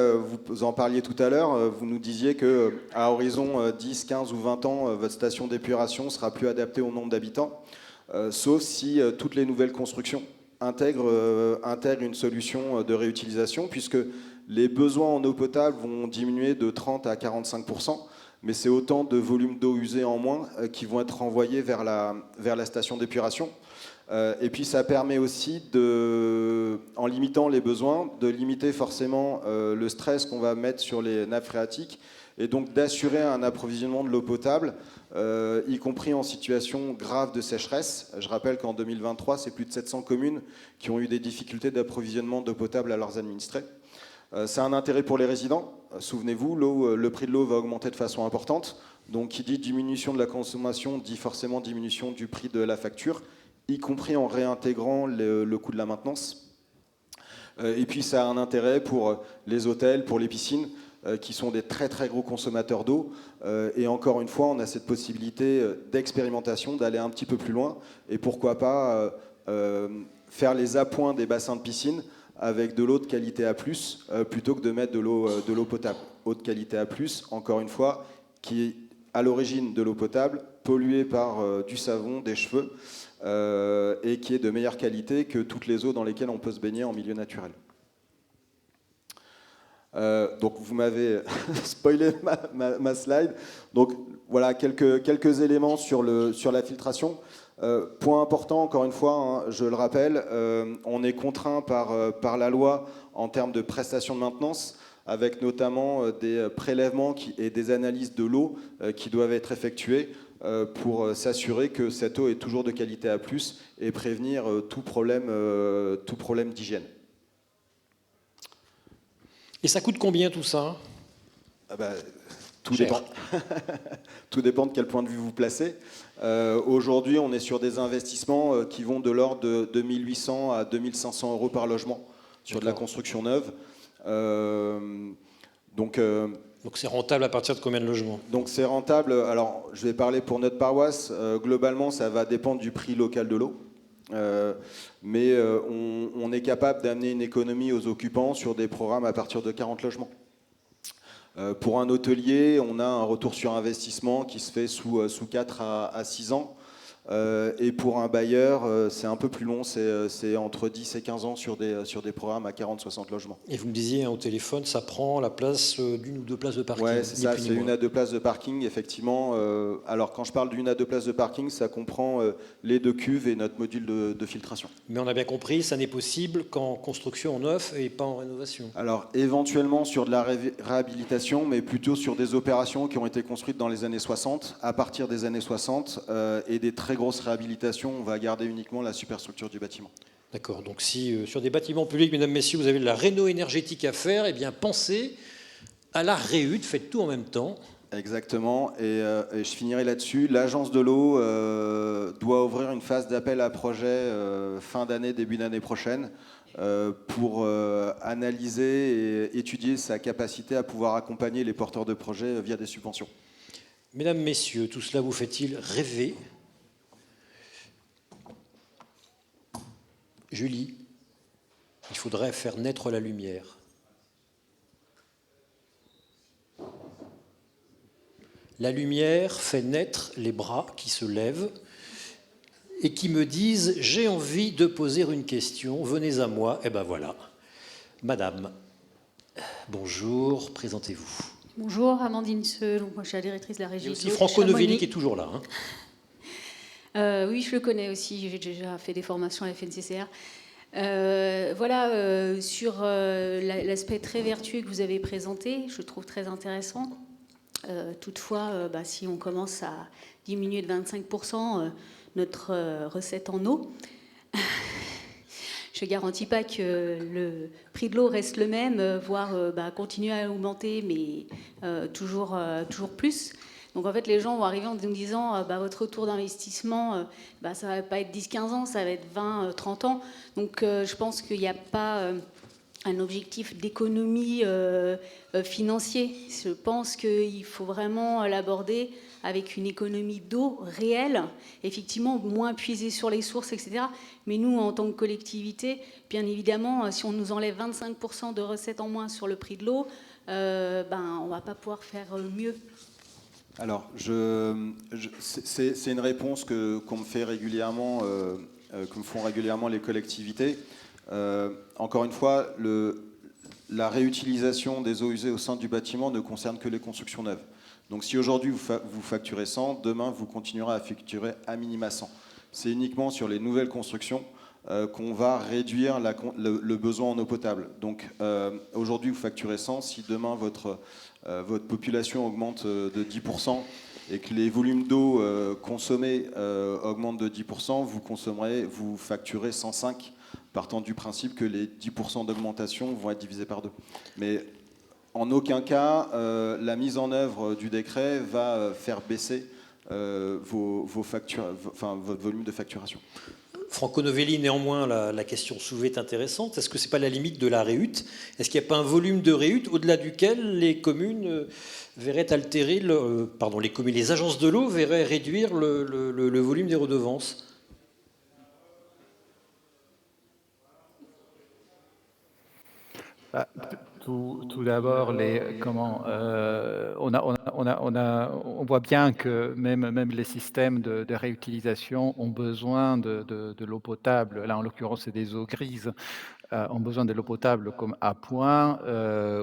vous en parliez tout à l'heure, vous nous disiez qu'à horizon 10, 15 ou 20 ans, votre station d'épuration sera plus adaptée au nombre d'habitants, sauf si toutes les nouvelles constructions intègrent une solution de réutilisation, puisque les besoins en eau potable vont diminuer de 30 à 45%, mais c'est autant de volume d'eau usée en moins qui vont être renvoyés vers la station d'épuration. Et puis ça permet aussi, en limitant les besoins, de limiter forcément le stress qu'on va mettre sur les nappes phréatiques et donc d'assurer un approvisionnement de l'eau potable, y compris en situation grave de sécheresse. Je rappelle qu'en 2023, c'est plus de 700 communes qui ont eu des difficultés d'approvisionnement d'eau potable à leurs administrés. C'est un intérêt pour les résidents. Souvenez-vous, le prix de l'eau va augmenter de façon importante. Donc qui dit diminution de la consommation dit forcément diminution du prix de la facture, y compris en réintégrant le coût de la maintenance. Et puis ça a un intérêt pour les hôtels, pour les piscines, qui sont des très très gros consommateurs d'eau. Et encore une fois, on a cette possibilité d'expérimentation, d'aller un petit peu plus loin, et pourquoi pas faire les appoints des bassins de piscine avec de l'eau de qualité A+, plutôt que de mettre de l'eau potable. Eau de qualité A+, encore une fois, qui est à l'origine de l'eau potable, polluée par du savon, des cheveux, et qui est de meilleure qualité que toutes les eaux dans lesquelles on peut se baigner en milieu naturel. Donc vous m'avez spoilé ma slide. Donc voilà quelques éléments sur la filtration. Point important, encore une fois, hein, je le rappelle, on est contraint par la loi en termes de prestations de maintenance, avec notamment des prélèvements et des analyses de l'eau qui doivent être effectuées pour s'assurer que cette eau est toujours de qualité A+, et prévenir tout problème d'hygiène. Et ça coûte combien tout ça? Tout dépend. Tout dépend de quel point de vue vous placez. Aujourd'hui, on est sur des investissements qui vont de l'ordre de 2800 à 2500 euros par logement sur de la construction neuve. Donc c'est rentable à partir de combien de logements? Donc c'est rentable. Alors, je vais parler pour notre paroisse. Globalement, ça va dépendre du prix local de l'eau. Mais on est capable d'amener une économie aux occupants sur des programmes à partir de 40 logements. Pour un hôtelier, on a un retour sur investissement qui se fait sous 4 à 6 ans. Et pour un bailleur, c'est un peu plus long, c'est entre 10 et 15 ans sur des programmes à 40-60 logements. Et vous me disiez au téléphone, ça prend la place d'une ou deux places de parking? Oui, c'est ça, c'est 1 à 2 places de parking, effectivement. Alors quand je parle d'1 à 2 places de parking, ça comprend les 2 cuves et notre module de filtration. Mais on a bien compris, ça n'est possible qu'en construction en neuf et pas en rénovation. Alors éventuellement sur de la réhabilitation, mais plutôt sur des opérations qui ont été construites dans les années 60, à partir des années 60, et des très grosse réhabilitation, on va garder uniquement la superstructure du bâtiment. D'accord, donc si sur des bâtiments publics, mesdames, messieurs, vous avez de la réno énergétique à faire, eh bien pensez à la réhud, faites tout en même temps. Exactement, et je finirai là-dessus. L'agence de l'eau doit ouvrir une phase d'appel à projet fin d'année, début d'année prochaine, pour analyser et étudier sa capacité à pouvoir accompagner les porteurs de projets via des subventions. Mesdames, messieurs, tout cela vous fait-il rêver? Julie, il faudrait faire naître la lumière. La lumière fait naître les bras qui se lèvent et qui me disent « J'ai envie de poser une question, venez à moi. » Eh ben voilà. Madame, bonjour, présentez-vous. Bonjour, Amandine Seul, moi je suis la directrice de la régie. Il y a aussi Franco Novelli qui est toujours là. Oui, je le connais aussi, j'ai déjà fait des formations à la FNCCR. Sur l'aspect très vertueux que vous avez présenté, je trouve très intéressant. Toutefois, si on commence à diminuer de 25% notre recette en eau, je ne garantis pas que le prix de l'eau reste le même, voire continuer à augmenter, mais toujours plus. Donc en fait, les gens vont arriver en nous disant votre retour d'investissement, ça ne va pas être 10-15 ans, ça va être 20-30 ans. Donc je pense qu'il n'y a pas un objectif d'économie financier. Je pense qu'il faut vraiment l'aborder avec une économie d'eau réelle, effectivement moins puiser sur les sources, etc. Mais nous, en tant que collectivité, bien évidemment, si on nous enlève 25% de recettes en moins sur le prix de l'eau, on ne va pas pouvoir faire mieux. Alors, c'est une réponse qu'on me fait régulièrement, que me font régulièrement les collectivités. Encore une fois, la réutilisation des eaux usées au sein du bâtiment ne concerne que les constructions neuves. Donc si aujourd'hui vous facturez 100, demain vous continuerez à facturer à minima 100. C'est uniquement sur les nouvelles constructions qu'on va réduire le besoin en eau potable. Donc aujourd'hui vous facturez 100, si demain votre population augmente de 10% et que les volumes d'eau consommés augmentent de 10%, vous facturez 105, partant du principe que les 10% d'augmentation vont être divisés par 2. Mais en aucun cas, la mise en œuvre du décret va faire baisser votre volume de facturation. Franco Novelli, néanmoins, la question soulevée est intéressante. Est-ce que ce n'est pas la limite de la réhute? Est-ce qu'il n'y a pas un volume de réhute au-delà duquel les communes verraient altérer, les agences de l'eau verraient réduire le volume des redevances? Tout d'abord, on voit bien que même les systèmes de réutilisation ont besoin de l'eau potable. Là, en l'occurrence, c'est des eaux grises. Ont besoin de l'eau potable comme à point,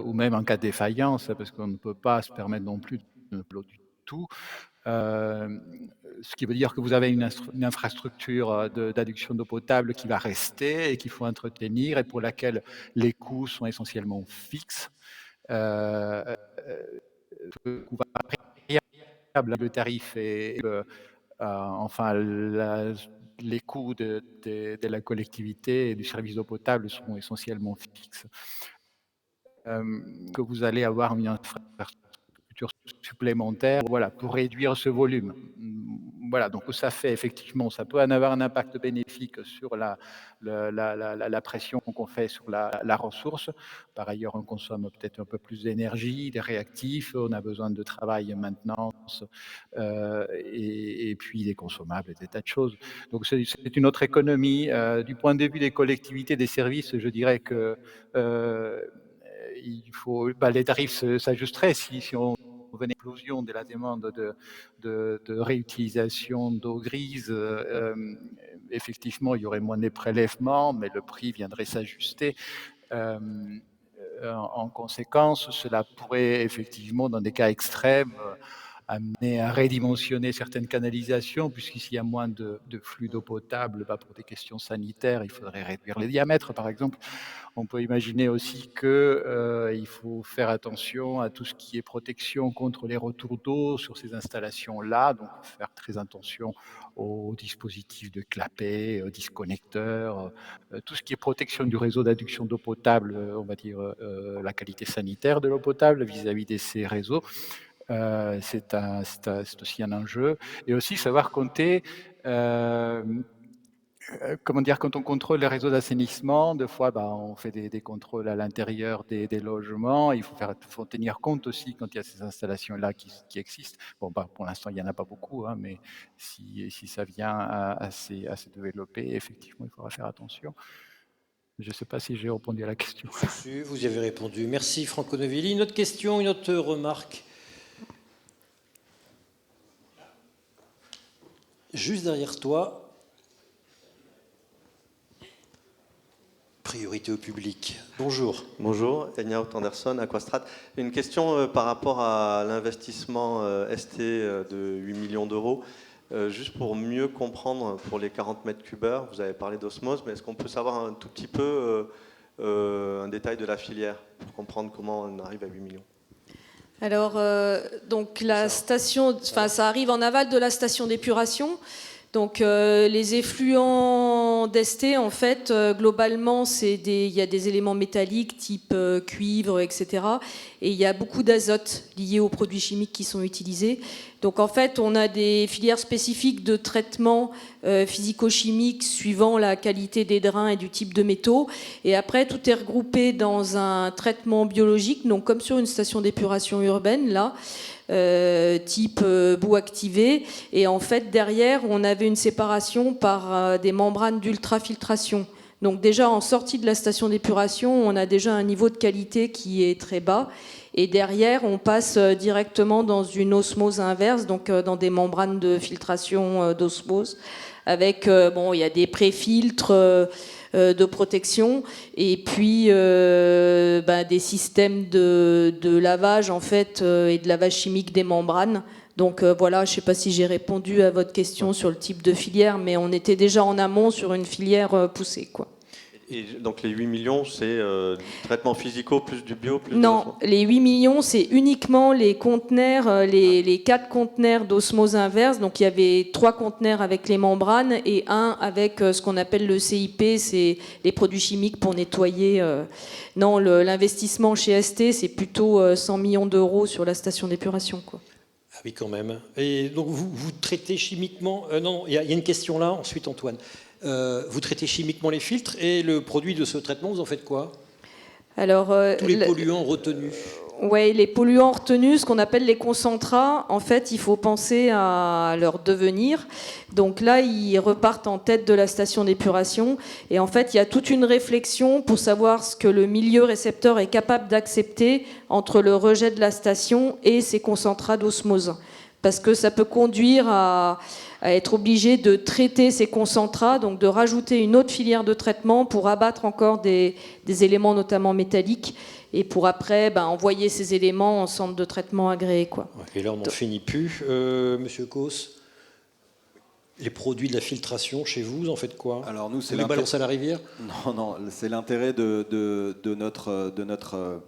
ou même en cas de défaillance, parce qu'on ne peut pas se permettre non plus de l'eau du tout. Ce qui veut dire que vous avez une infrastructure d'adduction d'eau potable qui va rester et qu'il faut entretenir et pour laquelle les coûts sont essentiellement fixes. Le coût variable, le tarif et les coûts de la collectivité et du service d'eau potable sont essentiellement fixes. Que vous allez avoir une infrastructure supplémentaire, voilà, pour réduire ce volume. Voilà, donc ça fait effectivement, ça peut en avoir un impact bénéfique sur la pression qu'on fait sur la ressource. Par ailleurs, on consomme peut-être un peu plus d'énergie, des réactifs, on a besoin de travail et maintenance, et puis des consommables et des tas de choses. Donc c'est une autre économie. Du point de vue des collectivités, des services, je dirais que les tarifs s'ajusteraient si on venait à l'explosion de la demande de réutilisation d'eau grise. Effectivement, il y aurait moins de prélèvements, mais le prix viendrait s'ajuster. En conséquence, cela pourrait effectivement, dans des cas extrêmes, amener à redimensionner certaines canalisations, puisqu'ici il y a moins de flux d'eau potable, pour des questions sanitaires, il faudrait réduire les diamètres, par exemple. On peut imaginer aussi qu'il faut faire attention à tout ce qui est protection contre les retours d'eau sur ces installations-là, donc faire très attention aux dispositifs de clapet, aux disconnecteurs, tout ce qui est protection du réseau d'adduction d'eau potable, on va dire la qualité sanitaire de l'eau potable vis-à-vis de ces réseaux. C'est aussi un enjeu. Et aussi savoir compter, quand on contrôle les réseaux d'assainissement, des fois, on fait des contrôles à l'intérieur des logements. Il faut tenir compte aussi quand il y a ces installations-là qui existent. Bon, pour l'instant, il n'y en a pas beaucoup, mais si ça vient à se développer, effectivement, il faudra faire attention. Je ne sais pas si j'ai répondu à la question. Si, vous y avez répondu. Merci Franco Novelli. Une autre question, une autre remarque? Juste derrière toi. Priorité au public. Bonjour. Bonjour, Enyao Anderson, Aquastrat. Une question par rapport à l'investissement ST de 8 millions d'euros. Juste pour mieux comprendre pour les 40 mètres cubeurs, vous avez parlé d'osmose, mais est-ce qu'on peut savoir un tout petit peu un détail de la filière pour comprendre comment on arrive à 8 millions? Alors, donc la station, ça arrive en aval de la station d'épuration. Donc, les effluents d'Est, en fait, globalement, il y a des éléments métalliques type cuivre, etc. Et il y a beaucoup d'azote lié aux produits chimiques qui sont utilisés. Donc en fait, on a des filières spécifiques de traitement physico-chimique suivant la qualité des drains et du type de métaux. Et après, tout est regroupé dans un traitement biologique, donc comme sur une station d'épuration urbaine, là, type boue activée. Et en fait, derrière, on avait une séparation par des membranes d'ultrafiltration. Donc déjà, en sortie de la station d'épuration, on a déjà un niveau de qualité qui est très bas. Et derrière, on passe directement dans une osmose inverse, donc dans des membranes de filtration d'osmose, avec, il y a des pré-filtres de protection, et puis des systèmes de lavage, en fait, et de lavage chimique des membranes. Donc voilà, je ne sais pas si j'ai répondu à votre question sur le type de filière, mais on était déjà en amont sur une filière poussée, quoi. Et donc les 8 millions, c'est traitement physico plus du bio plus Non, les 8 millions, c'est uniquement les conteneurs, les 4 conteneurs d'osmose inverse. Donc il y avait 3 conteneurs avec les membranes et un avec ce qu'on appelle le CIP, c'est les produits chimiques pour nettoyer. Non, l'investissement chez ST, c'est plutôt 100 millions d'euros sur la station d'épuration, quoi. Ah oui, quand même. Et donc vous traitez chimiquement... non, il y a une question là, ensuite Antoine. Vous traitez chimiquement les filtres et le produit de ce traitement, vous en faites quoi? Alors, tous les polluants retenus. Oui, les polluants retenus, ce qu'on appelle les concentrats, en fait, il faut penser à leur devenir. Donc là, ils repartent en tête de la station d'épuration. Et en fait, il y a toute une réflexion pour savoir ce que le milieu récepteur est capable d'accepter entre le rejet de la station et ces concentrats d'osmose. Parce que ça peut conduire à être obligé de traiter ces concentrats, donc de rajouter une autre filière de traitement pour abattre encore des éléments notamment métalliques et pour après envoyer ces éléments en centre de traitement agréé, quoi. Et là, on n'en finit plus. Monsieur Causse, les produits de la filtration chez vous, vous en faites quoi? Alors nous, c'est les balances à la rivière? Non, c'est l'intérêt de notre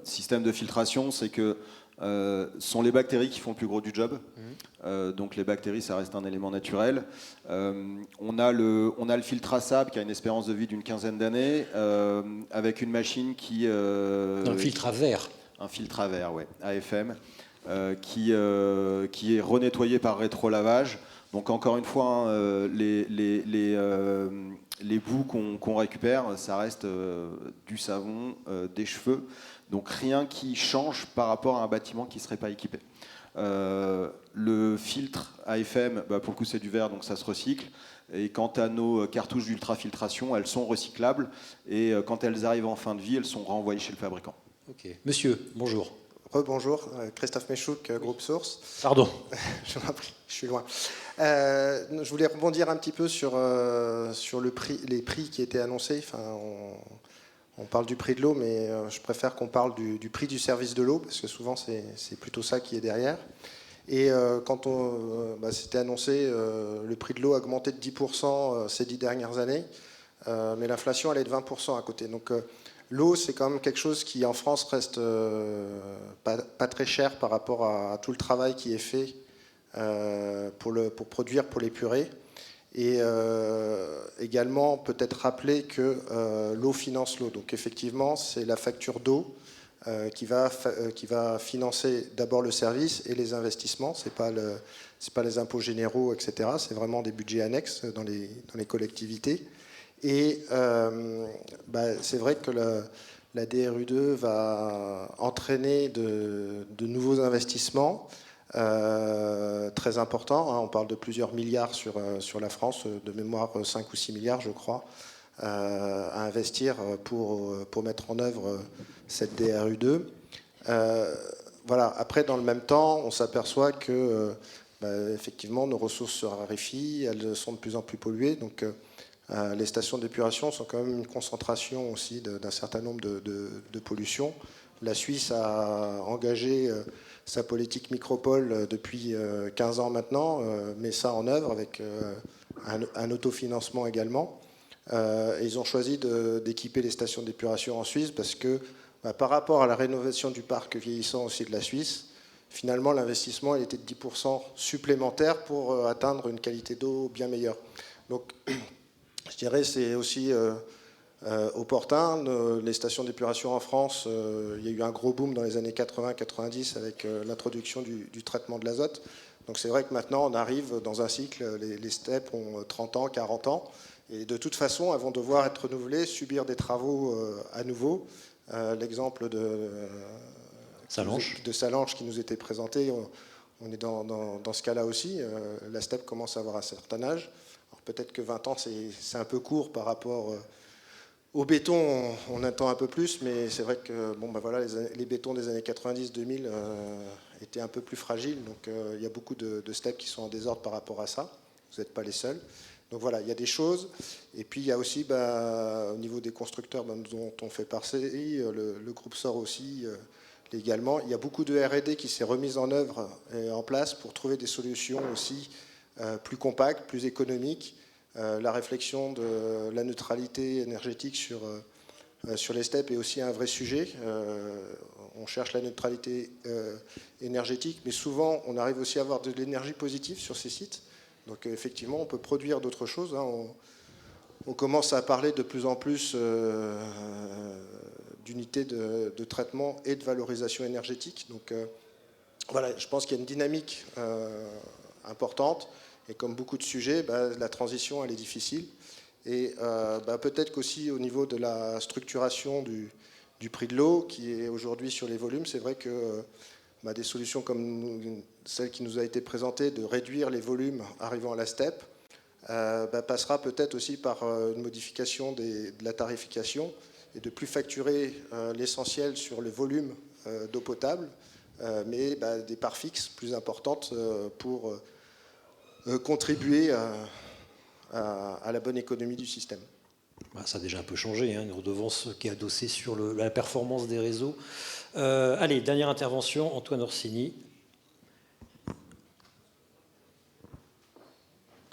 système de filtration, c'est que ce sont les bactéries qui font le plus gros du job. Donc les bactéries, ça reste un élément naturel. On a le filtre à sable qui a une espérance de vie d'une 15aine d'années, avec une machine qui... un filtre à verre. Un filtre à verre, oui, AFM, qui est renettoyé par rétrolavage. Donc encore une fois, les bouts qu'on récupère, ça reste du savon, des cheveux. Donc rien qui change par rapport à un bâtiment qui ne serait pas équipé. Le filtre AFM, pour le coup c'est du verre, donc ça se recycle. Et quant à nos cartouches d'ultrafiltration, elles sont recyclables. Et quand elles arrivent en fin de vie, elles sont renvoyées chez le fabricant. Ok. Monsieur, bonjour. Rebonjour, Christophe Méchouk, Groupe Source. Pardon. Je m'en prie, je suis loin. Je voulais rebondir un petit peu sur les prix qui étaient annoncés. Enfin, on parle du prix de l'eau, mais je préfère qu'on parle du prix du service de l'eau, parce que souvent c'est plutôt ça qui est derrière. Et quand c'était annoncé, le prix de l'eau a augmenté de 10% ces 10 dernières années, mais l'inflation elle est de 20% à côté. Donc l'eau, c'est quand même quelque chose qui en France reste pas très cher par rapport à tout le travail qui est fait pour produire, pour l'épurer. Et également peut-être rappeler que l'eau finance l'eau. Donc effectivement, c'est la facture d'eau qui va financer d'abord le service et les investissements. C'est pas les impôts généraux, etc. C'est vraiment des budgets annexes dans les collectivités. Et c'est vrai que la DRU2 va entraîner de nouveaux investissements très importants. On parle de plusieurs milliards sur la France, de mémoire 5 ou 6 milliards, je crois, à investir pour mettre en œuvre cette DRU2. Voilà. Après, dans le même temps, on s'aperçoit que effectivement, nos ressources se raréfient, elles sont de plus en plus polluées. Donc, les stations d'épuration sont quand même une concentration aussi d'un certain nombre de pollutions. La Suisse a engagé sa politique micropole depuis 15 ans maintenant, met ça en œuvre avec un autofinancement également. Et ils ont choisi d'équiper les stations d'épuration en Suisse parce que par rapport à la rénovation du parc vieillissant aussi de la Suisse, finalement l'investissement il était de 10% supplémentaire pour atteindre une qualité d'eau bien meilleure. Donc je dirais c'est aussi opportun. Les stations d'épuration en France, il y a eu un gros boom dans les années 80-90 avec l'introduction du traitement de l'azote. Donc c'est vrai que maintenant on arrive dans un cycle, les steppes ont 30 ans, 40 ans, et de toute façon elles vont devoir être renouvelées, subir des travaux à nouveau. L'exemple de Salanches qui nous était présenté, on est dans ce cas-là aussi. La steppe commence à avoir un certain âge. Peut-être que 20 ans c'est un peu court par rapport au béton, on attend un peu plus, mais c'est vrai que bon, ben voilà, les bétons des années 90-2000 étaient un peu plus fragiles, donc il y a beaucoup de steppes qui sont en désordre par rapport à ça. Vous n'êtes pas les seuls. Donc voilà, il y a des choses. Et puis il y a aussi, au niveau des constructeurs dont on fait partie, le groupe SOR aussi, légalement, il y a beaucoup de R&D qui s'est remise en œuvre et en place pour trouver des solutions aussi plus compactes, plus économiques. La réflexion de la neutralité énergétique sur les steppes est aussi un vrai sujet. On cherche la neutralité énergétique, mais souvent on arrive aussi à avoir de l'énergie positive sur ces sites. Donc effectivement, on peut produire d'autres choses. On commence à parler de plus en plus d'unités de traitement et de valorisation énergétique. Donc voilà, je pense qu'il y a une dynamique importante. Et comme beaucoup de sujets, la transition, elle est difficile. Et peut-être qu'aussi au niveau de la structuration du prix de l'eau, qui est aujourd'hui sur les volumes, c'est vrai que des solutions comme celle qui nous a été présentée, de réduire les volumes arrivant à la steppe, passera peut-être aussi par une modification de la tarification et de plus facturer l'essentiel sur le volume d'eau potable, mais des parts fixes plus importantes pour contribuer à la bonne économie du système. Ça a déjà un peu changé, une redevance qui est adossée sur la performance des réseaux. Allez, dernière intervention, Antoine Orsini.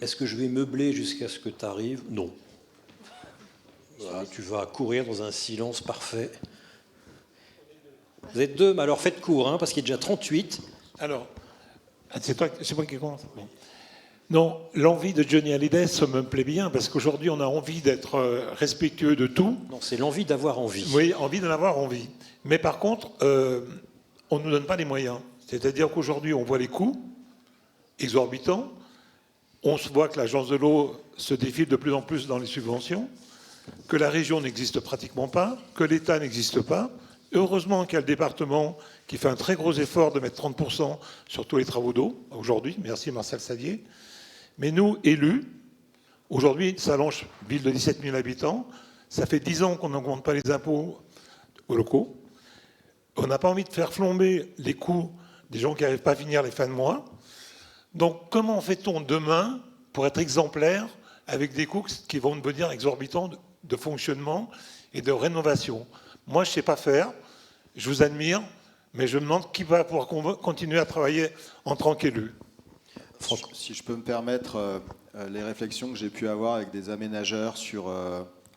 Est-ce que je vais meubler jusqu'à ce que tu arrives? Non. Tu vas courir dans un silence parfait. Vous êtes deux, mais alors faites court, parce qu'il y a déjà 38. Alors, c'est moi qui commence. Bon. Non, l'envie de Johnny Hallyday, ça me plaît bien, parce qu'aujourd'hui, on a envie d'être respectueux de tout. Non, c'est l'envie d'avoir envie. Oui, envie d'en avoir envie. Mais par contre, on ne nous donne pas les moyens. C'est-à-dire qu'aujourd'hui, on voit les coûts exorbitants. On se voit que l'agence de l'eau se défile de plus en plus dans les subventions, que la région n'existe pratiquement pas, que l'État n'existe pas. Heureusement qu'il y a le département qui fait un très gros effort de mettre 30% sur tous les travaux d'eau, aujourd'hui. Merci Marcel Sadier. Mais nous, élus, aujourd'hui, Salanches, ville de 17 000 habitants, ça fait 10 ans qu'on n'augmente pas les impôts aux locaux. On n'a pas envie de faire flamber les coûts des gens qui n'arrivent pas à finir les fins de mois. Donc, comment fait-on demain pour être exemplaire avec des coûts qui vont devenir exorbitants de fonctionnement et de rénovation? Moi, je ne sais pas faire, je vous admire, mais je me demande qui va pouvoir continuer à travailler en tant qu'élu. Si je peux me permettre, les réflexions que j'ai pu avoir avec des aménageurs sur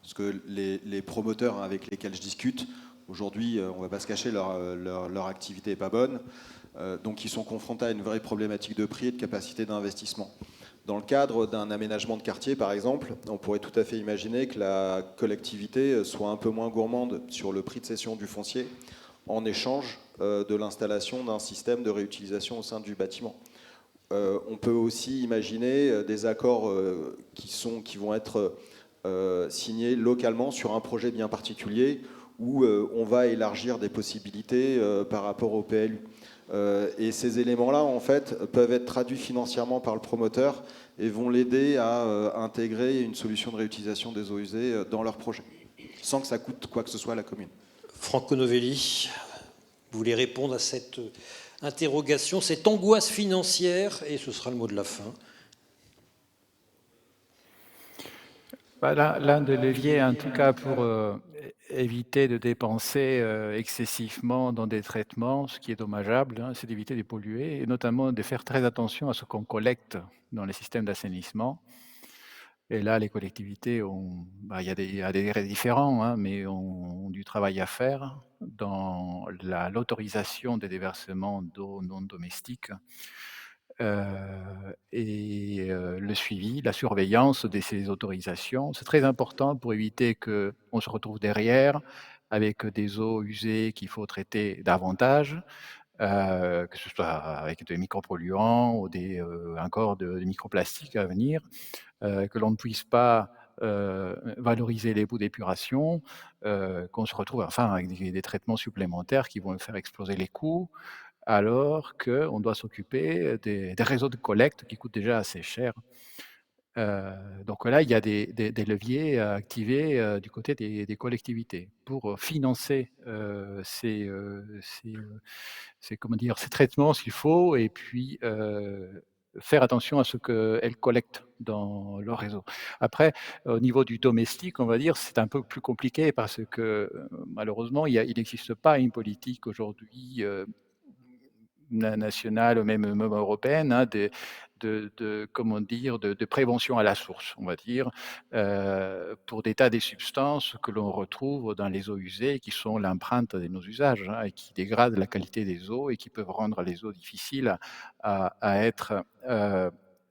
ce que les promoteurs avec lesquels je discute, aujourd'hui, on ne va pas se cacher, leur activité n'est pas bonne. Donc ils sont confrontés à une vraie problématique de prix et de capacité d'investissement. Dans le cadre d'un aménagement de quartier, par exemple, on pourrait tout à fait imaginer que la collectivité soit un peu moins gourmande sur le prix de cession du foncier en échange de l'installation d'un système de réutilisation au sein du bâtiment. On peut aussi imaginer des accords qui vont être signés localement sur un projet bien particulier où on va élargir des possibilités par rapport au PLU. Et ces éléments-là, en fait, peuvent être traduits financièrement par le promoteur et vont l'aider à intégrer une solution de réutilisation des eaux usées dans leur projet, sans que ça coûte quoi que ce soit à la commune. Franco Novelli, vous voulez répondre à cette interrogation, cette angoisse financière, et ce sera le mot de la fin. L'un des leviers, en tout cas, pour éviter de dépenser excessivement dans des traitements, ce qui est dommageable, c'est d'éviter de polluer, et notamment de faire très attention à ce qu'on collecte dans les systèmes d'assainissement. Et là, les collectivités il y a des degrés différents, mais ont du travail à faire dans l'autorisation des déversements d'eau non domestique. le suivi, la surveillance de ces autorisations. C'est très important pour éviter qu'on se retrouve derrière avec des eaux usées qu'il faut traiter davantage, que ce soit avec des micropolluants ou encore des microplastiques à venir, que l'on ne puisse pas valoriser les bouts d'épuration, qu'on se retrouve enfin avec des traitements supplémentaires qui vont faire exploser les coûts, alors qu'on doit s'occuper des réseaux de collecte qui coûtent déjà assez cher. Donc là, il y a des leviers à activer du côté des collectivités pour financer comment dire, ces traitements s'il faut, et puis faire attention à ce qu'elles collectent dans leur réseau. Après, au niveau du domestique, on va dire, c'est un peu plus compliqué parce que malheureusement, il n'existe pas une politique aujourd'hui nationale, même européenne, hein, comment dire, de prévention à la source, on va dire, pour des tas de substances que l'on retrouve dans les eaux usées, qui sont l'empreinte de nos usages, hein, et qui dégradent la qualité des eaux et qui peuvent rendre les eaux difficiles à être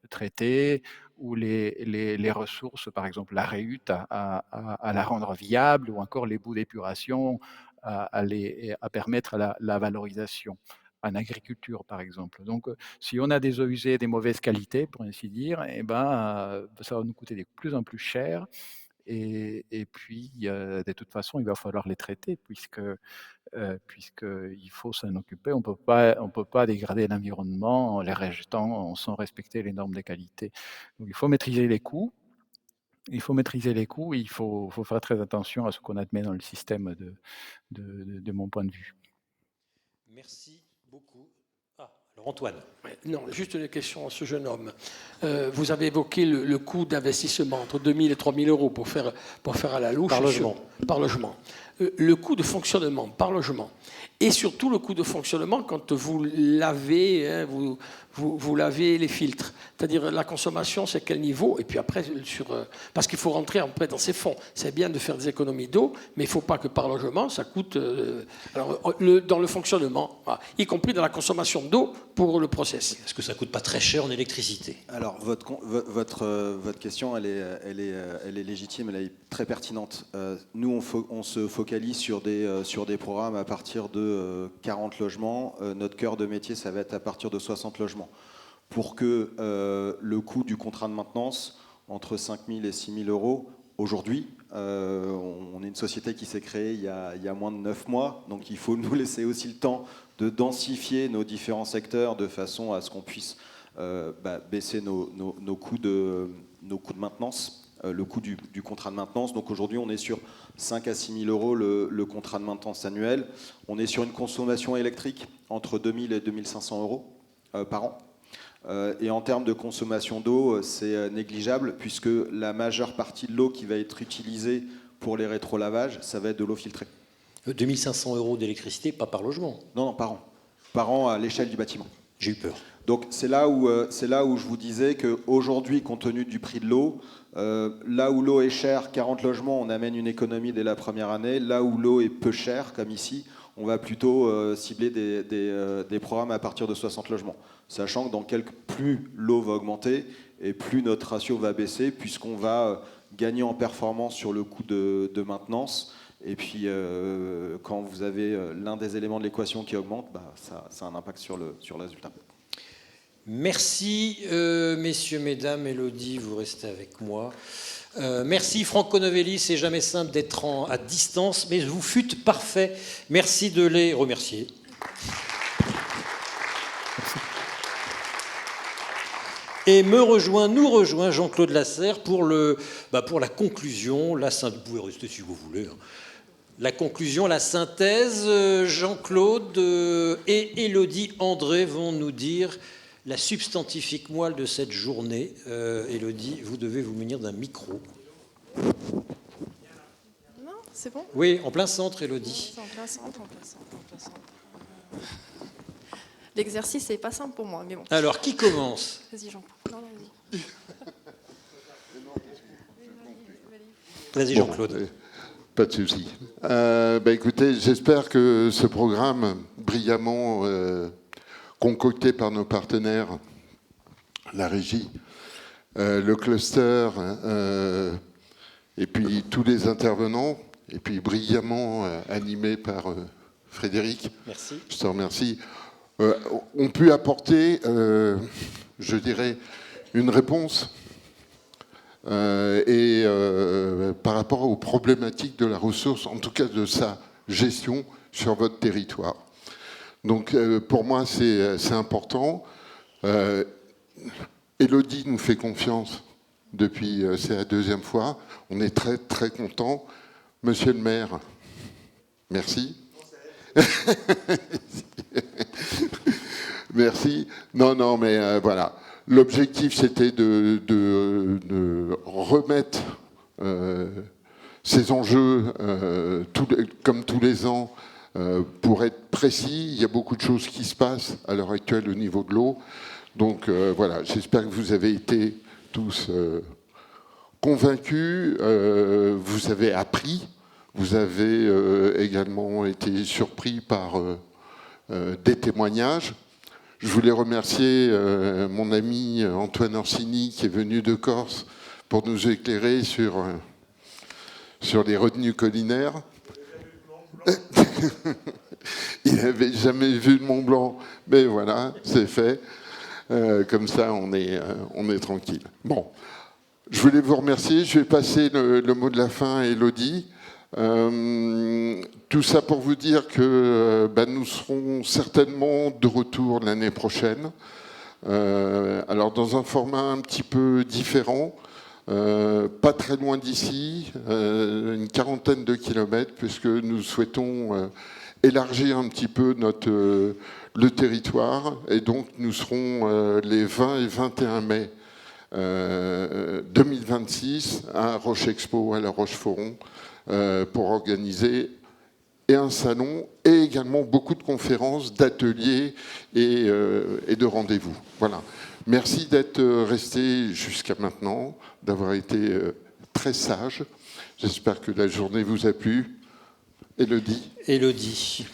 traitées, ou les ressources, par exemple la réhute, à la rendre viable, ou encore les bouts d'épuration, à permettre la valorisation en agriculture, par exemple. Donc, si on a des eaux usées de mauvaise qualité, pour ainsi dire, eh ben, ça va nous coûter de plus en plus cher. Et puis, de toute façon, il va falloir les traiter puisqu'il faut s'en occuper. On peut pas dégrader l'environnement en les rejetant sans respecter les normes de qualité. Donc, il faut maîtriser les coûts. Il faut maîtriser les coûts et il faut faire très attention à ce qu'on admet dans le système de mon point de vue. Merci beaucoup. Ah, alors Antoine. Non, juste une question à ce jeune homme. Vous avez évoqué le coût d'investissement entre 2 000 et 3 000 euros pour faire à la louche. Par logement. Par logement. Le coût de fonctionnement par logement. Et surtout le coût de fonctionnement quand vous lavez, hein, vous lavez les filtres. C'est-à-dire la consommation, c'est quel niveau? Et puis après, parce qu'il faut rentrer après dans ces fonds. C'est bien de faire des économies d'eau, mais il ne faut pas que par logement, ça coûte... dans le fonctionnement, voilà, y compris dans la consommation d'eau pour le process. Est-ce que ça ne coûte pas très cher en électricité? Alors, votre question, elle est légitime, elle est très pertinente. Nous, on se focalise sur des programmes à partir de 40 logements. Notre cœur de métier, ça va être à partir de 60 logements. Pour que le coût du contrat de maintenance, entre 5 000 et 6 000 euros, aujourd'hui, on est une société qui s'est créée il y a moins de 9 mois, donc il faut nous laisser aussi le temps de densifier nos différents secteurs de façon à ce qu'on puisse baisser nos coûts de maintenance, le coût du contrat de maintenance. Donc aujourd'hui, on est sur 5 à 6 000 euros le contrat de maintenance annuel. On est sur une consommation électrique entre 2 000 et 2 500 euros par an. Et en termes de consommation d'eau, c'est négligeable puisque la majeure partie de l'eau qui va être utilisée pour les rétrolavages, ça va être de l'eau filtrée. 2 500 euros d'électricité, pas par logement? Non, par an. Par an à l'échelle du bâtiment. J'ai eu peur. Donc c'est là où je vous disais qu'aujourd'hui, compte tenu du prix de l'eau, là où l'eau est chère, 40 logements, on amène une économie dès la première année. Là où l'eau est peu chère, comme ici, on va plutôt cibler des programmes à partir de 60 logements. Sachant que plus l'eau va augmenter et plus notre ratio va baisser, puisqu'on va gagner en performance sur le coût de maintenance. Et puis, quand vous avez l'un des éléments de l'équation qui augmente, ça a un impact sur le résultat. Merci, messieurs, mesdames. Élodie, vous restez avec moi. Merci, Franco Novelli. C'est jamais simple d'être à distance, mais vous fûtes parfait. Merci de les remercier. Et nous rejoint Jean-Claude Lasserre pour la conclusion. Vous pouvez rester si vous voulez. La conclusion, la synthèse. Jean-Claude et Élodie André vont nous dire la substantifique moelle de cette journée. Élodie, vous devez vous munir d'un micro. Non, c'est bon? Oui, en plein centre, Élodie. En plein centre. L'exercice n'est pas simple pour moi, mais bon. Alors, qui commence? Vas-y, Jean-Claude. Non, vas-y. Vas-y, Jean-Claude. Pas de souci. Écoutez, j'espère que ce programme brillamment concocté par nos partenaires la régie, le cluster, et puis tous les intervenants, et puis brillamment animé par Frédéric. Merci. Je te remercie. Ont pu apporter, je dirais, une réponse par rapport aux problématiques de la ressource, en tout cas de sa gestion sur votre territoire. Donc pour moi, c'est important. Élodie nous fait confiance depuis, c'est la deuxième fois. On est très, très contents. Monsieur le maire, merci. Merci. Non, mais voilà. L'objectif, c'était de remettre ces enjeux, comme tous les ans, pour être précis. Il y a beaucoup de choses qui se passent à l'heure actuelle au niveau de l'eau. Donc voilà, j'espère que vous avez été tous convaincus, vous avez appris, vous avez également été surpris par des témoignages. Je voulais remercier mon ami Antoine Orsini qui est venu de Corse pour nous éclairer sur les retenues collinaires. Il n'avait jamais vu le Mont Blanc, mais voilà, c'est fait. Comme ça, on est tranquille. Bon, je voulais vous remercier. Je vais passer le mot de la fin à Élodie. Tout ça pour vous dire que nous serons certainement de retour l'année prochaine. Alors dans un format un petit peu différent, pas très loin d'ici, une quarantaine de kilomètres, puisque nous souhaitons élargir un petit peu le territoire, et donc nous serons les 20 et 21 mai 2026 à Roche Expo, à la Rochefouron, pour organiser un salon et également beaucoup de conférences, d'ateliers et de rendez-vous. Voilà. Merci d'être resté jusqu'à maintenant, d'avoir été très sage. J'espère que la journée vous a plu. Élodie.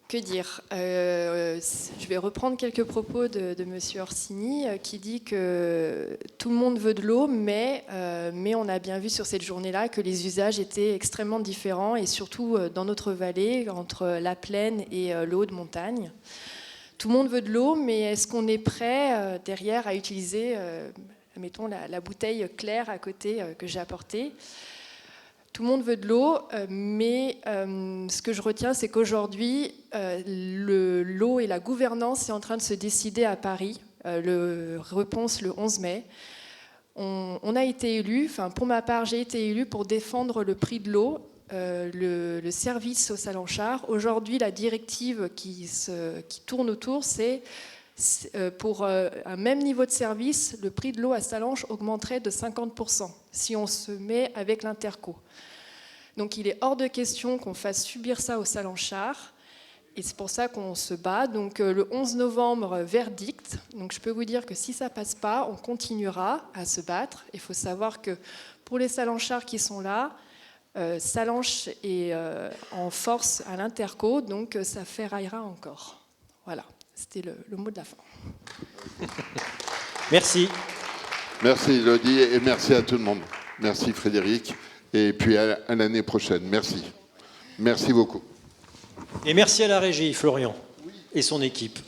Que dire Je vais reprendre quelques propos de M. Orsini qui dit que tout le monde veut de l'eau, mais on a bien vu sur cette journée-là que les usages étaient extrêmement différents, et surtout dans notre vallée, entre la plaine et le haut de montagne. Tout le monde veut de l'eau, mais est-ce qu'on est prêt derrière à utiliser, mettons, la bouteille claire à côté que j'ai apportée ? Tout le monde veut de l'eau, mais ce que je retiens, c'est qu'aujourd'hui, l'eau et la gouvernance est en train de se décider à Paris. Réponse le 11 mai. On a été élus, enfin pour ma part, j'ai été élue pour défendre le prix de l'eau, le service au Sallanchard. Aujourd'hui, la directive qui tourne autour, c'est pour un même niveau de service, le prix de l'eau à Sallanches augmenterait de 50% si on se met avec l'Interco. Donc il est hors de question qu'on fasse subir ça au Sallanchard, et c'est pour ça qu'on se bat. Donc le 11 novembre, verdict. Donc je peux vous dire que si ça passe pas, on continuera à se battre. Il faut savoir que pour les Sallenchards qui sont là, Sallanches est en force à l'Interco, donc ça ferraillera encore. Voilà. C'était le mot de la fin. Merci. Merci Élodie et merci à tout le monde. Merci Frédéric. Et puis à l'année prochaine. Merci. Merci beaucoup. Et merci à la régie, Florian, et son équipe.